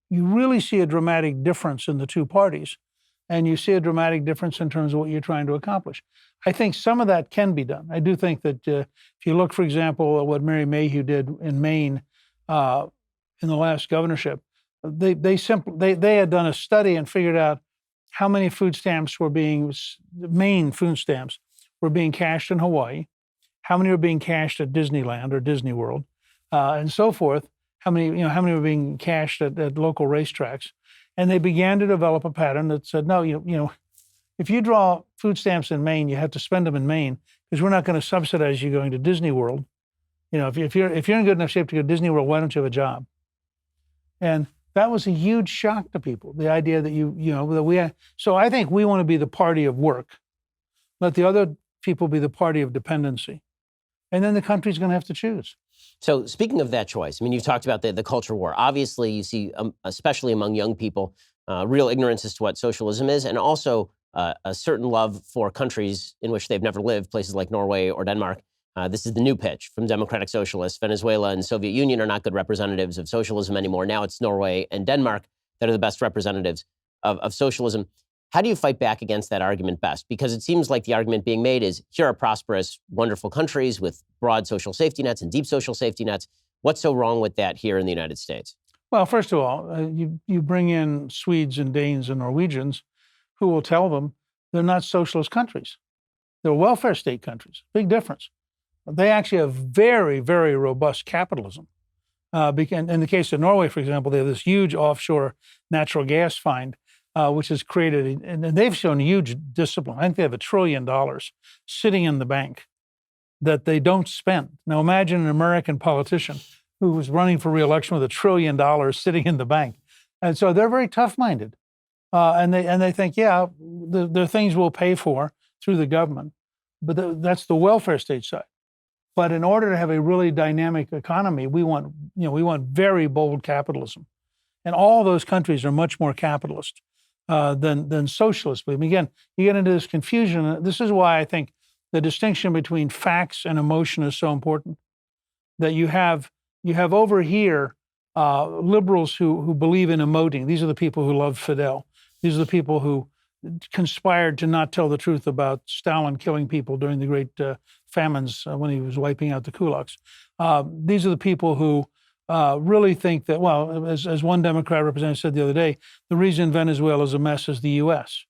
you really see a dramatic difference in the two parties, and you see a dramatic difference in terms of what you're trying to accomplish. I think some of that can be done. I do think that if you look, for example, at what Mary Mayhew did in Maine in the last governorship, they had done a study and figured out how many food stamps were Maine food stamps were being cashed in Hawaii, how many were being cashed at Disneyland or Disney World, and so forth. How many were being cashed at local racetracks, and they began to develop a pattern that said, no, if you draw food stamps in Maine, you have to spend them in Maine because we're not going to subsidize you going to Disney World. If you're in good enough shape to go to Disney World, why don't you have a job? And that was a huge shock to people. The idea that so I think we want to be the party of work. Let the other people be the party of dependency. And then the country's going to have to choose. So speaking of that choice, I mean, you've talked about the culture war. Obviously, you see, especially among young people, real ignorance as to what socialism is, and also a certain love for countries in which they've never lived, places like Norway or Denmark. This is the new pitch from democratic socialists. Venezuela and Soviet Union are not good representatives of socialism anymore. Now it's Norway and Denmark that are the best representatives of socialism. How do you fight back against that argument best? Because it seems like the argument being made is, here are prosperous, wonderful countries with broad social safety nets and deep social safety nets. What's so wrong with that here in the United States? Well, first of all, you bring in Swedes and Danes and Norwegians who will tell them they're not socialist countries. They're welfare state countries. Big difference. They actually have very, very robust capitalism. In the case of Norway, for example, they have this huge offshore natural gas find which has created, and they've shown huge discipline. I think they have $1 trillion sitting in the bank that they don't spend. Now imagine an American politician who was running for re-election with $1 trillion sitting in the bank. And so they're very tough-minded. And they think, yeah, there are things we'll pay for through the government, but that's the welfare state side. But in order to have a really dynamic economy, we want very bold capitalism. And all those countries are much more capitalist than socialist. But again, you get into this confusion. This is why I think the distinction between facts and emotion is so important. That you have over here liberals who believe in emoting. These are the people who loved Fidel. These are the people who conspired to not tell the truth about Stalin killing people during the great famines when he was wiping out the kulaks. These are the people who really think that, well, as one Democrat representative said the other day, the reason Venezuela is a mess is the U.S.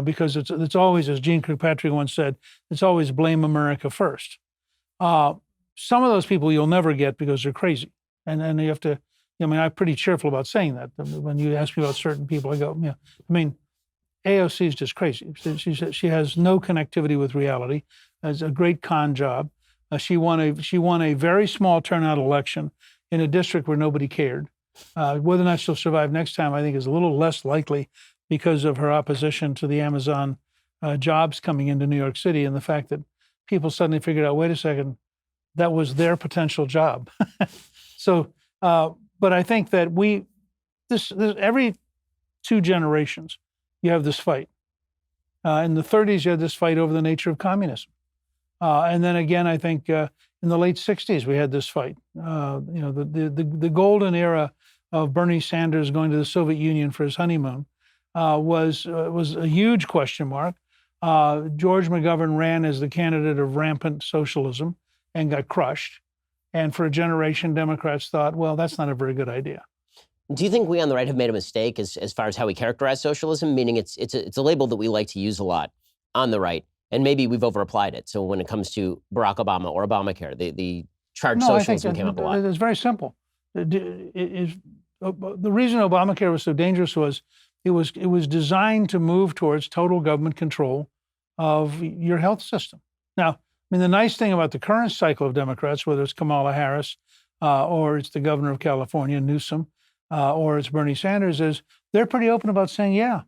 Because it's always, as Gene Kirkpatrick once said, it's always blame America first. Some of those people you'll never get because they're crazy. And you have to, I'm pretty cheerful about saying that. When you ask me about certain people, I go, AOC is just crazy. She has no connectivity with reality. Has a great con job. She won a very small turnout election in a district where nobody cared. Whether or not she'll survive next time, I think, is a little less likely because of her opposition to the Amazon jobs coming into New York City and the fact that people suddenly figured out, wait a second, that was their potential job. So, but I think that this every 2 generations, you have this fight. In the 30s, you had this fight over the nature of communism. And then again, I think in the late 60s, we had this fight. The golden era of Bernie Sanders going to the Soviet Union for his honeymoon was a huge question mark. George McGovern ran as the candidate of rampant socialism and got crushed. And for a generation, Democrats thought, well, that's not a very good idea. Do you think we on the right have made a mistake as far as how we characterize socialism? Meaning it's a label that we like to use a lot on the right, and maybe we've overapplied it. So when it comes to Barack Obama or Obamacare, the charge socialism came up a lot. It's very simple. The reason Obamacare was so dangerous was it was designed to move towards total government control of your health system. Now, the nice thing about the current cycle of Democrats, whether it's Kamala Harris or it's the governor of California, Newsom, or it's Bernie Sanders, is they're pretty open about saying, yeah,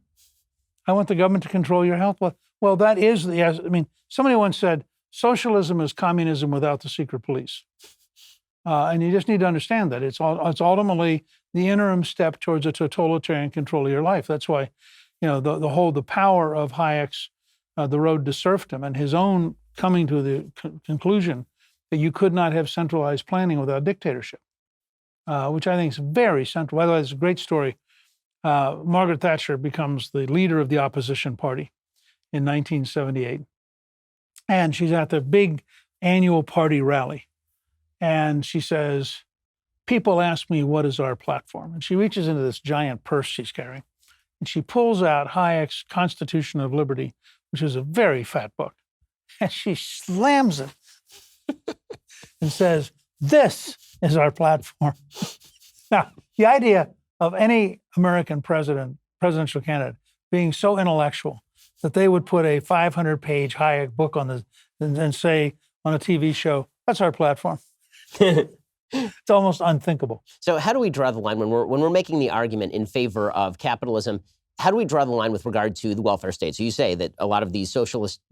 I want the government to control your health. Well, that is somebody once said, socialism is communism without the secret police. And you just need to understand that it's ultimately the interim step towards a totalitarian control of your life. That's why, the power of Hayek's The Road to Serfdom and his own coming to the conclusion that you could not have centralized planning without dictatorship, which I think is very central. By the way, it's a great story. Margaret Thatcher becomes the leader of the opposition party in 1978. And she's at the big annual party rally. And she says, people ask me, what is our platform? And she reaches into this giant purse she's carrying. And she pulls out Hayek's Constitution of Liberty, which is a very fat book. And she slams it and says, this is our platform. Now, the idea of any American presidential candidate being so intellectual that they would put a 500-page Hayek book on and say on a TV show, that's our platform. It's almost unthinkable. So how do we draw the line when we're making the argument in favor of capitalism? How do we draw the line with regard to the welfare state? So you say that a lot of these socialist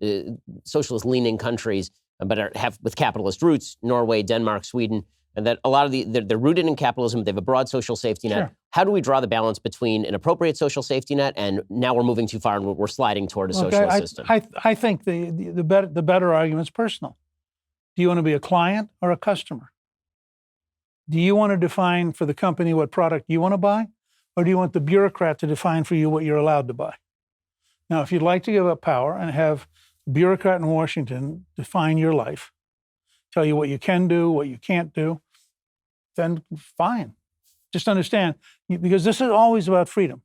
leaning countries, but have with capitalist roots, Norway, Denmark, Sweden, and that a lot of they're rooted in capitalism. They have a broad social safety net. Sure. How do we draw the balance between an appropriate social safety net and now we're moving too far and we're sliding toward a socialist system? I think the better argument is personal. Do you want to be a client or a customer? Do you want to define for the company what product you want to buy? Or do you want the bureaucrat to define for you what you're allowed to buy? Now, if you'd like to give up power and have a bureaucrat in Washington define your life, tell you what you can do, what you can't do, then fine. Just understand, because this is always about freedom.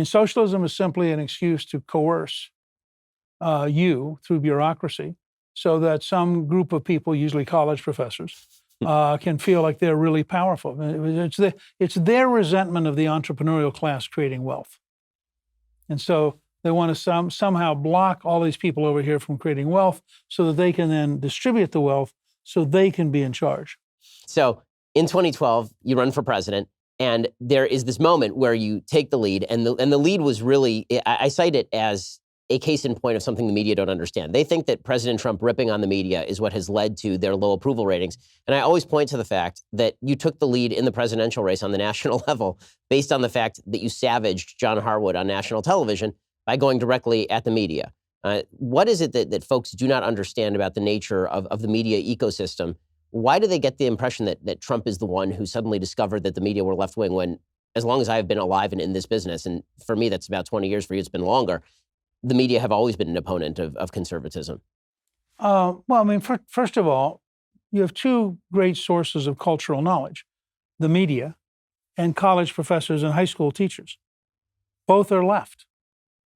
Socialism is simply an excuse to coerce you through bureaucracy so that some group of people, usually college professors, can feel like they're really powerful. It's their resentment of the entrepreneurial class creating wealth. And so they want to somehow block all these people over here from creating wealth so that they can then distribute the wealth so they can be in charge. So in 2012, you run for president, and there is this moment where you take the lead, and the lead was really, I cite it as a case in point of something the media don't understand. They think that President Trump ripping on the media is what has led to their low approval ratings. And I always point to the fact that you took the lead in the presidential race on the national level based on the fact that you savaged John Harwood on national television by going directly at the media. What is it that folks do not understand about the nature of the media ecosystem? Why do they get the impression that Trump is the one who suddenly discovered that the media were left-wing when, as long as I've been alive and in this business, and for me that's about 20 years, for you it's been longer, the media have always been an opponent of conservatism? Well, I mean, first of all, you have two great sources of cultural knowledge, the media and college professors and high school teachers. Both are left.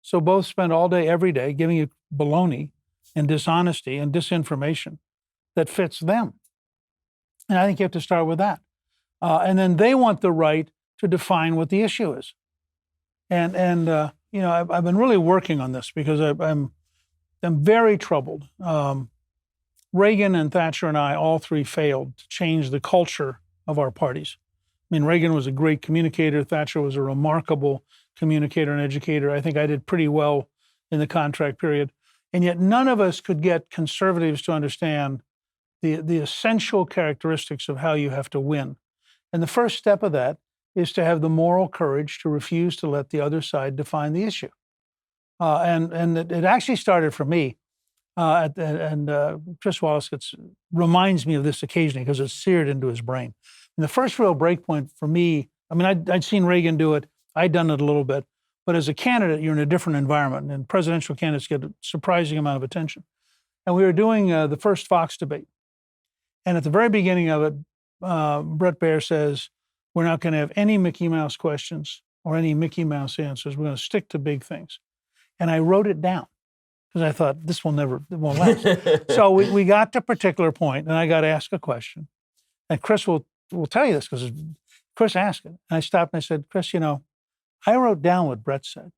So both spend all day, every day, giving you baloney and dishonesty and disinformation that fits them. And I think you have to start with that. And then they want the right to define what the issue is. And you know, I've been really working on this because I'm very troubled. Reagan and Thatcher and I, all three failed to change the culture of our parties. I mean, Reagan was a great communicator. Thatcher was a remarkable communicator and educator. I think I did pretty well in the contract period. And yet none of us could get conservatives to understand the essential characteristics of how you have to win. And the first step of that is to have the moral courage to refuse to let the other side define the issue. And it actually started for me. Chris Wallace reminds me of this occasionally because it's seared into his brain. And the first real breakpoint for me, I mean, I'd seen Reagan do it. I'd done it a little bit. But as a candidate, you're in a different environment, and presidential candidates get a surprising amount of attention. And we were doing the first Fox debate. And at the very beginning of it, Bret Baier says, we're not going to have any Mickey Mouse questions or any Mickey Mouse answers. We're going to stick to big things. And I wrote it down because I thought it won't last. So we got to a particular point, and I got to ask a question. And Chris will tell you this because Chris asked it. And I stopped and I said, Chris, you know, I wrote down what Bret said.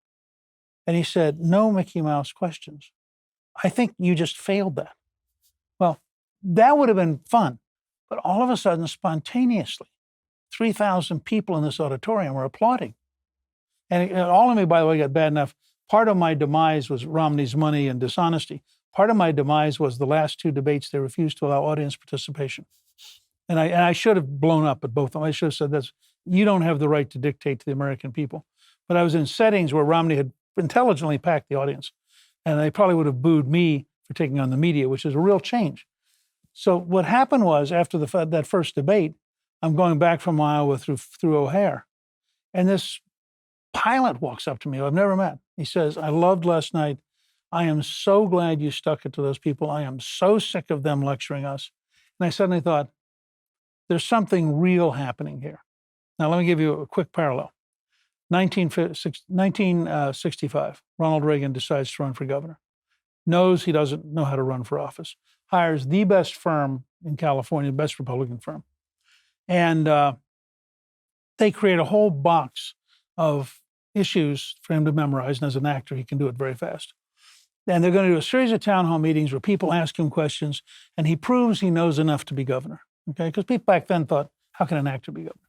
And he said, no Mickey Mouse questions. I think you just failed that. Well, that would have been fun. But all of a sudden, spontaneously, 3,000 people in this auditorium were applauding. And all of me, by the way, got bad enough. Part of my demise was Romney's money and dishonesty. Part of my demise was the last two debates, they refused to allow audience participation. And I should have blown up at both of them. I should have said this, you don't have the right to dictate to the American people. But I was in settings where Romney had intelligently packed the audience. And they probably would have booed me for taking on the media, which is a real change. So what happened was, after that first debate, I'm going back from Iowa through O'Hare. And this pilot walks up to me who I've never met. He says, I loved last night. I am so glad you stuck it to those people. I am so sick of them lecturing us. And I suddenly thought, there's something real happening here. Now, let me give you a quick parallel. 1965, Ronald Reagan decides to run for governor. Knows he doesn't know how to run for office. Hires the best firm in California, best Republican firm. And they create a whole box of issues for him to memorize. And as an actor, he can do it very fast. And they're going to do a series of town hall meetings where people ask him questions, and he proves he knows enough to be governor. Okay, because people back then thought, how can an actor be governor?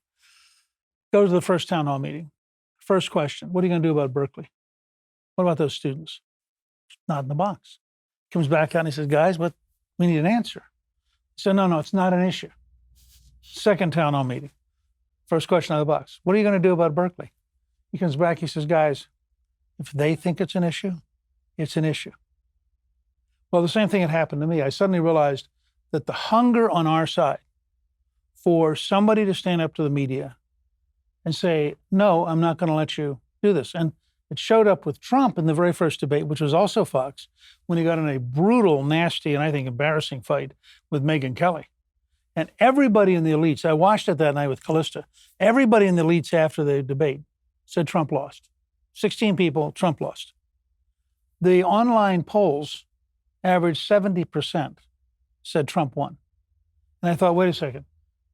Goes to the first town hall meeting. First question, what are you going to do about Berkeley? What about those students? Not in the box. Comes back out and he says, guys, we need an answer. He said, no, it's not an issue. Second town hall meeting. First question out of the box, what are you going to do about Berkeley? He comes back, he says, guys, if they think it's an issue, it's an issue. Well, the same thing had happened to me. I suddenly realized that the hunger on our side for somebody to stand up to the media and say, no, I'm not going to let you do this. And it showed up with Trump in the very first debate, which was also Fox, when he got in a brutal, nasty, and I think embarrassing fight with Megyn Kelly. And everybody in the elites, I watched it that night with Callista, everybody in the elites after the debate said Trump lost. 16 people, Trump lost. The online polls averaged 70% said Trump won. And I thought, wait a second.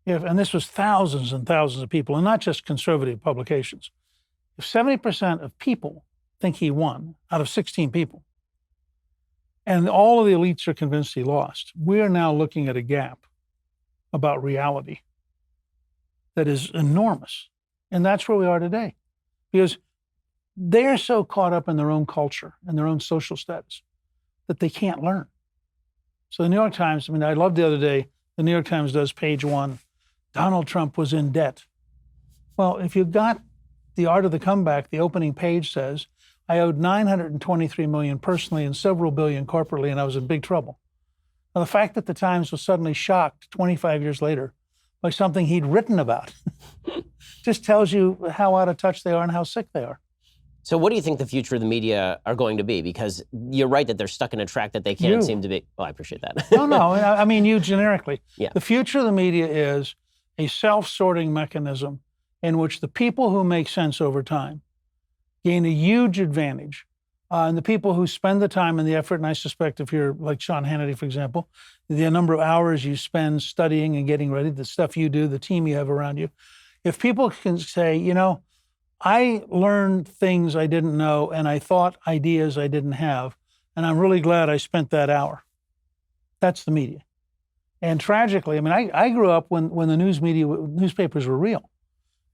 And this was thousands and thousands of people, and not just conservative publications. If 70% of people think he won out of 16 people. And all of the elites are convinced he lost. We are now looking at a gap about reality that is enormous. And that's where we are today. Because they're so caught up in their own culture and their own social status that they can't learn. So the New York Times, I loved the other day, the New York Times does page 1, Donald Trump was in debt. Well, if you got The Art of the Comeback, the opening page says, I owed $923 million personally and several billion corporately, and I was in big trouble. Now, the fact that the Times was suddenly shocked 25 years later by something he'd written about just tells you how out of touch they are and how sick they are. So what do you think the future of the media are going to be? Because you're right that they're stuck in a track that they can't seem to be. Well, I appreciate that. No, I mean you generically. Yeah. The future of the media is a self-sorting mechanism in which the people who make sense over time gain a huge advantage. And the people who spend the time and the effort, and I suspect if you're like Sean Hannity, for example, the number of hours you spend studying and getting ready, the stuff you do, the team you have around you, if people can say, I learned things I didn't know and I thought ideas I didn't have, and I'm really glad I spent that hour. That's the media. And tragically, I grew up when the newspapers were real.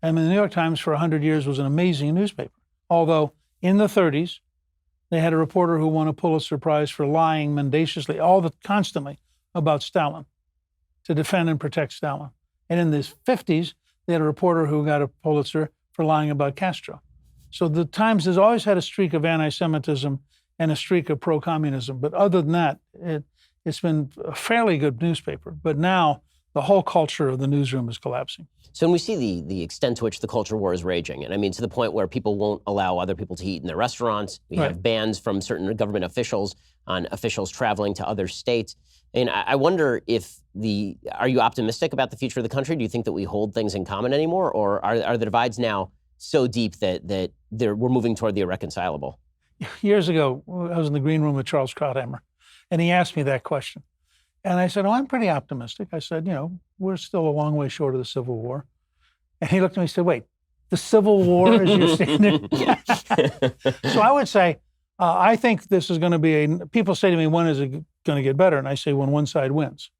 The New York Times for 100 years was an amazing newspaper. Although in the 30s, they had a reporter who won a Pulitzer Prize for lying mendaciously, constantly about Stalin, to defend and protect Stalin. And in the 50s, they had a reporter who got a Pulitzer for lying about Castro. So the Times has always had a streak of anti-Semitism and a streak of pro-communism. But other than that, it's been a fairly good newspaper. But now the whole culture of the newsroom is collapsing. So when we see the extent to which the culture war is raging, and to the point where people won't allow other people to eat in their restaurants, we have bans from certain government officials on officials traveling to other states. I wonder are you optimistic about the future of the country? Do you think that we hold things in common anymore? Or are the divides now so deep that we're moving toward the irreconcilable? Years ago, I was in the green room with Charles Krauthammer, and he asked me that question. And I said, I'm pretty optimistic. I said, we're still a long way short of the Civil War. And he looked at me and said, wait, the Civil War is your standard? So I would say, I think this is going to be people say to me, when is it going to get better? And I say, when one side wins.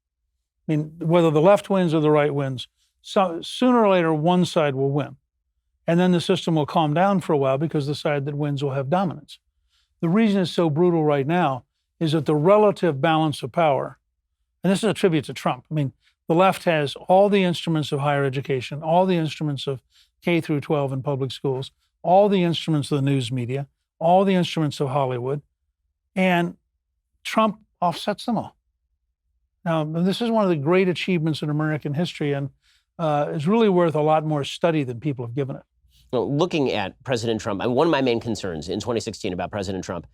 Whether the left wins or the right wins, sooner or later, one side will win. And then the system will calm down for a while because the side that wins will have dominance. The reason it's so brutal right now is that the relative balance of power, and this is a tribute to Trump. The left has all the instruments of higher education, all the instruments of K through 12 in public schools, all the instruments of the news media, all the instruments of Hollywood, and Trump offsets them all. Now, this is one of the great achievements in American history and is really worth a lot more study than people have given it. Well, looking at President Trump, one of my main concerns in 2016 about President Trump,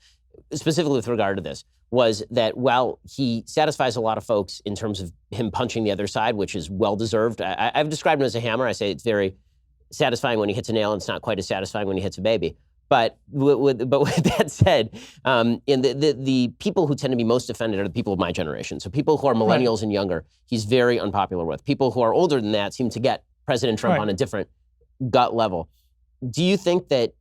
specifically with regard to this, was that while he satisfies a lot of folks in terms of him punching the other side, which is well-deserved, I've described him as a hammer. I say it's very satisfying when he hits a nail, and it's not quite as satisfying when he hits a baby. But with that said, in the people who tend to be most offended are the people of my generation. So people who are millennials and younger, he's very unpopular with. People who are older than that seem to get President Trump on a different gut level. Do you think that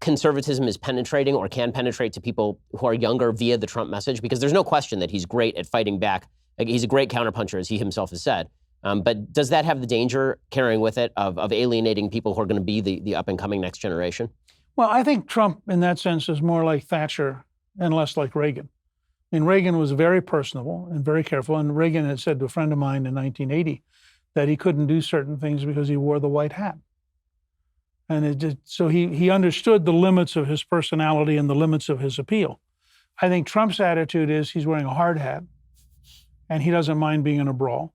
conservatism is penetrating or can penetrate to people who are younger via the Trump message? Because there's no question that he's great at fighting back. He's a great counterpuncher, as he himself has said. But does that have the danger carrying with it of alienating people who are going to be the up-and-coming next generation? Well, I think Trump, in that sense, is more like Thatcher and less like Reagan. Reagan was very personable and very careful. And Reagan had said to a friend of mine in 1980 that he couldn't do certain things because he wore the white hat. And so he understood the limits of his personality and the limits of his appeal. I think Trump's attitude is he's wearing a hard hat, and he doesn't mind being in a brawl.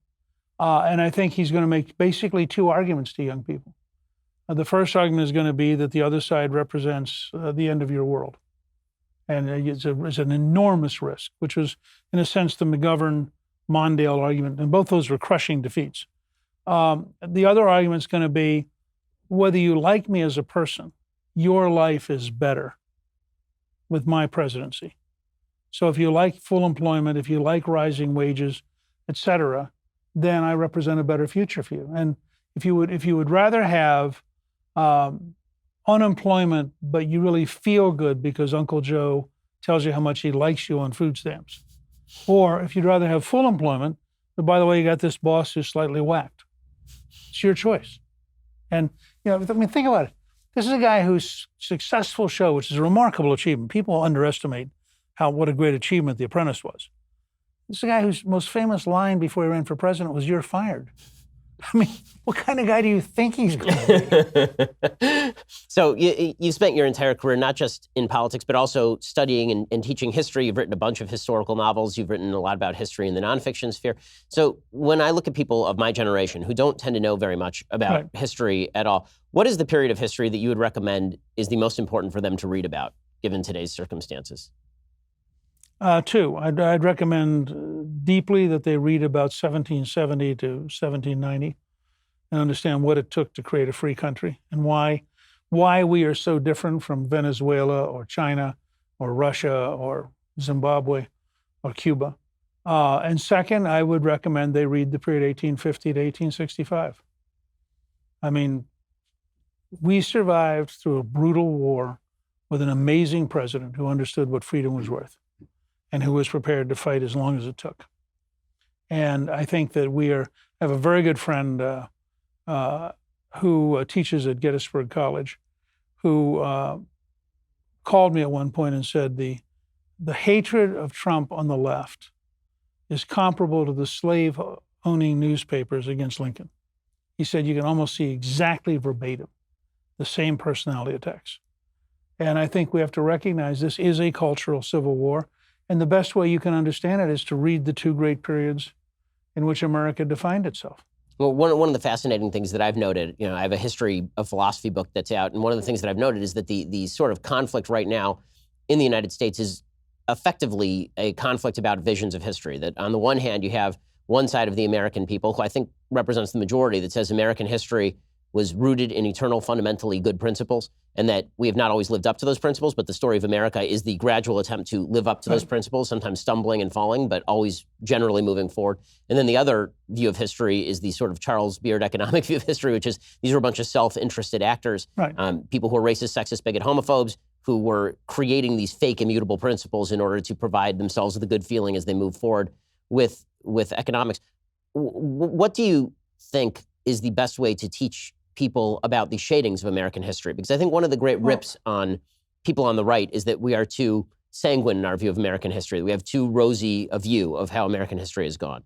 And I think he's going to make basically two arguments to young people. The first argument is going to be that the other side represents the end of your world. And it's an enormous risk, which was, in a sense, the McGovern-Mondale argument. And both those were crushing defeats. The other argument is going to be, whether you like me as a person, your life is better with my presidency. So if you like full employment, if you like rising wages, et cetera, then I represent a better future for you. And if you would rather have unemployment, but you really feel good because Uncle Joe tells you how much he likes you on food stamps. Or if you'd rather have full employment, but by the way, you got this boss who's slightly whacked. It's your choice. And, I mean, think about it. This is a guy whose successful show, which is a remarkable achievement. People underestimate what a great achievement The Apprentice was. This is a guy whose most famous line before he ran for president was, "You're fired." I mean, what kind of guy do you think he's going to be? So you spent your entire career not just in politics, but also studying and teaching history. You've written a bunch of historical novels. You've written a lot about history in the nonfiction sphere. So when I look at people of my generation who don't tend to know very much about history at all, what is the period of history that you would recommend is the most important for them to read about, given today's circumstances? Two. I'd recommend deeply that they read about 1770 to 1790 and understand what it took to create a free country and why we are so different from Venezuela or China or Russia or Zimbabwe or Cuba. And second, I would recommend they read the period 1850 to 1865. I mean, we survived through a brutal war with an amazing president who understood what freedom was worth and who was prepared to fight as long as it took. And I think that I have a very good friend who teaches at Gettysburg College, who called me at one point and said the hatred of Trump on the left is comparable to the slave-owning newspapers against Lincoln. He said you can almost see exactly verbatim the same personality attacks. And I think we have to recognize this is a cultural civil war. And the best way you can understand it is to read the two great periods in which America defined itself. Well, one of the fascinating things that I've noted, I have a history of philosophy book that's out, and one of the things that I've noted is that the sort of conflict right now in the United States is effectively a conflict about visions of history. That on the one hand, you have one side of the American people, who I think represents the majority, that says American history was rooted in eternal, fundamentally good principles, and that we have not always lived up to those principles, but the story of America is the gradual attempt to live up to those principles, sometimes stumbling and falling, but always generally moving forward. And then the other view of history is the sort of Charles Beard economic view of history, which is these are a bunch of self-interested actors, people who are racist, sexist, bigot, homophobes, who were creating these fake immutable principles in order to provide themselves with a good feeling as they move forward with economics. What do you think is the best way to teach people about the shadings of American history? Because I think one of the great rips on people on the right is that we are too sanguine in our view of American history. We have too rosy a view of how American history has gone.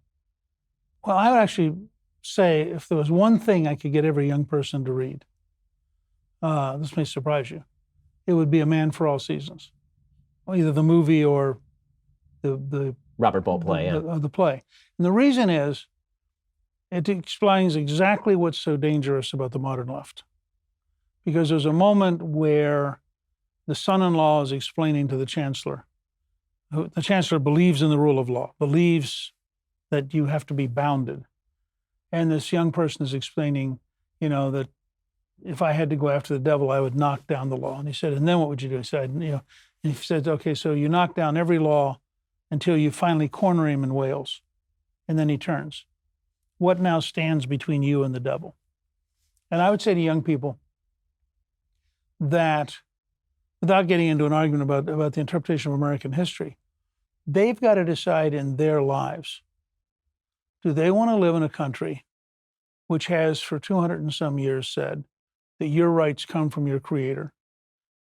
Well, I would actually say if there was one thing I could get every young person to read, this may surprise you, it would be A Man for All Seasons, either the movie or the Robert Bolt play, the play. And the reason is, it explains exactly what's so dangerous about the modern left. Because there's a moment where the son-in-law is explaining to the chancellor. The chancellor believes in the rule of law, believes that you have to be bounded. And this young person is explaining, that if I had to go after the devil, I would knock down the law. And he said, and then what would you do? He said, and he said, okay, so you knock down every law until you finally corner him in Wales. And then he turns. What now stands between you and the devil? And I would say to young people that, without getting into an argument about the interpretation of American history, they've got to decide in their lives, do they want to live in a country which has for 200 and some years said that your rights come from your creator,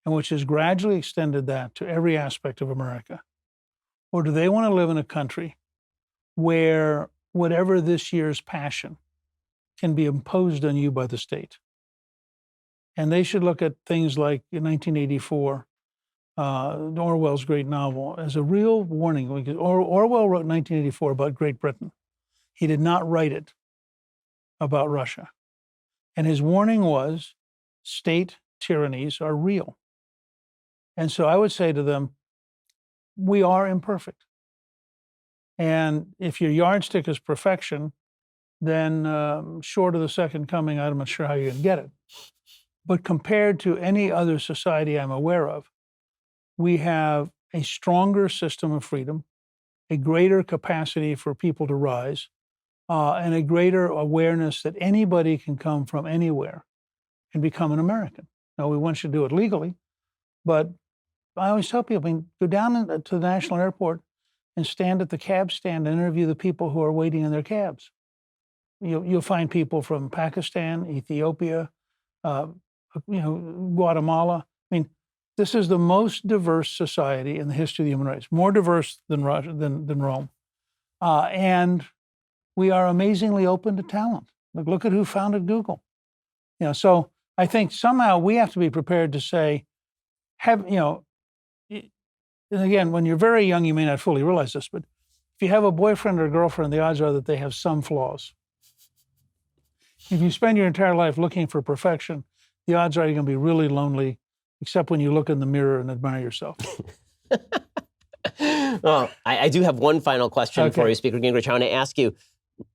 and which has gradually extended that to every aspect of America? Or do they want to live in a country where whatever this year's passion can be imposed on you by the state? And they should look at things like in 1984, Orwell's great novel, as a real warning. Orwell wrote in 1984 about Great Britain. He did not write it about Russia. And his warning was state tyrannies are real. And so I would say to them, we are imperfect. And if your yardstick is perfection, then short of the second coming, I'm not sure how you're going to get it. But compared to any other society I'm aware of, we have a stronger system of freedom, a greater capacity for people to rise, and a greater awareness that anybody can come from anywhere and become an American. No, we want you to do it legally. But I always tell people, go down to the national airport and stand at the cab stand and interview the people who are waiting in their cabs. You'll find people from Pakistan, Ethiopia, Guatemala. This is the most diverse society in the history of the human race, more diverse than Rome. And we are amazingly open to talent. Look at who founded Google. So I think somehow we have to be prepared to say, and again, when you're very young, you may not fully realize this, but if you have a boyfriend or a girlfriend, the odds are that they have some flaws. If you spend your entire life looking for perfection, the odds are you're going to be really lonely, except when you look in the mirror and admire yourself. Well, I do have one final question for you, Speaker Gingrich. I want to ask you,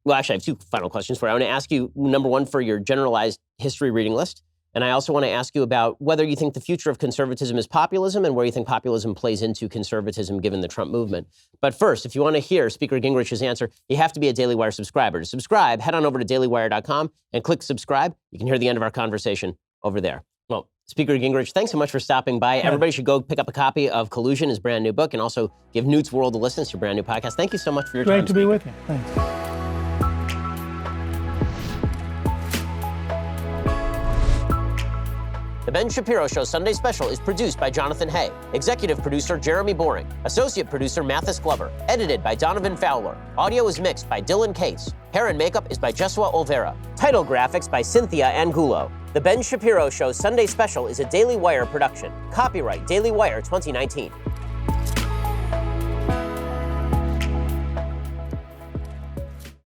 well, actually, I have two final questions for you. I want to ask you, number one, for your generalized history reading list. And I also want to ask you about whether you think the future of conservatism is populism and where you think populism plays into conservatism given the Trump movement. But first, if you want to hear Speaker Gingrich's answer, you have to be a Daily Wire subscriber. To subscribe, head on over to dailywire.com and click subscribe. You can hear the end of our conversation over there. Well, Speaker Gingrich, thanks so much for stopping by. Everybody should go pick up a copy of Collusion, his brand new book, and also give Newt's World a listen to your brand new podcast. Thank you so much for your time. Great to be with you. Thanks. The Ben Shapiro Show Sunday Special is produced by Jonathan Hay, executive producer Jeremy Boring, associate producer Mathis Glover, edited by Donovan Fowler. Audio is mixed by Dylan Case. Hair and makeup is by Jesua Olvera. Title graphics by Cynthia Angulo. The Ben Shapiro Show Sunday Special is a Daily Wire production. Copyright Daily Wire 2019.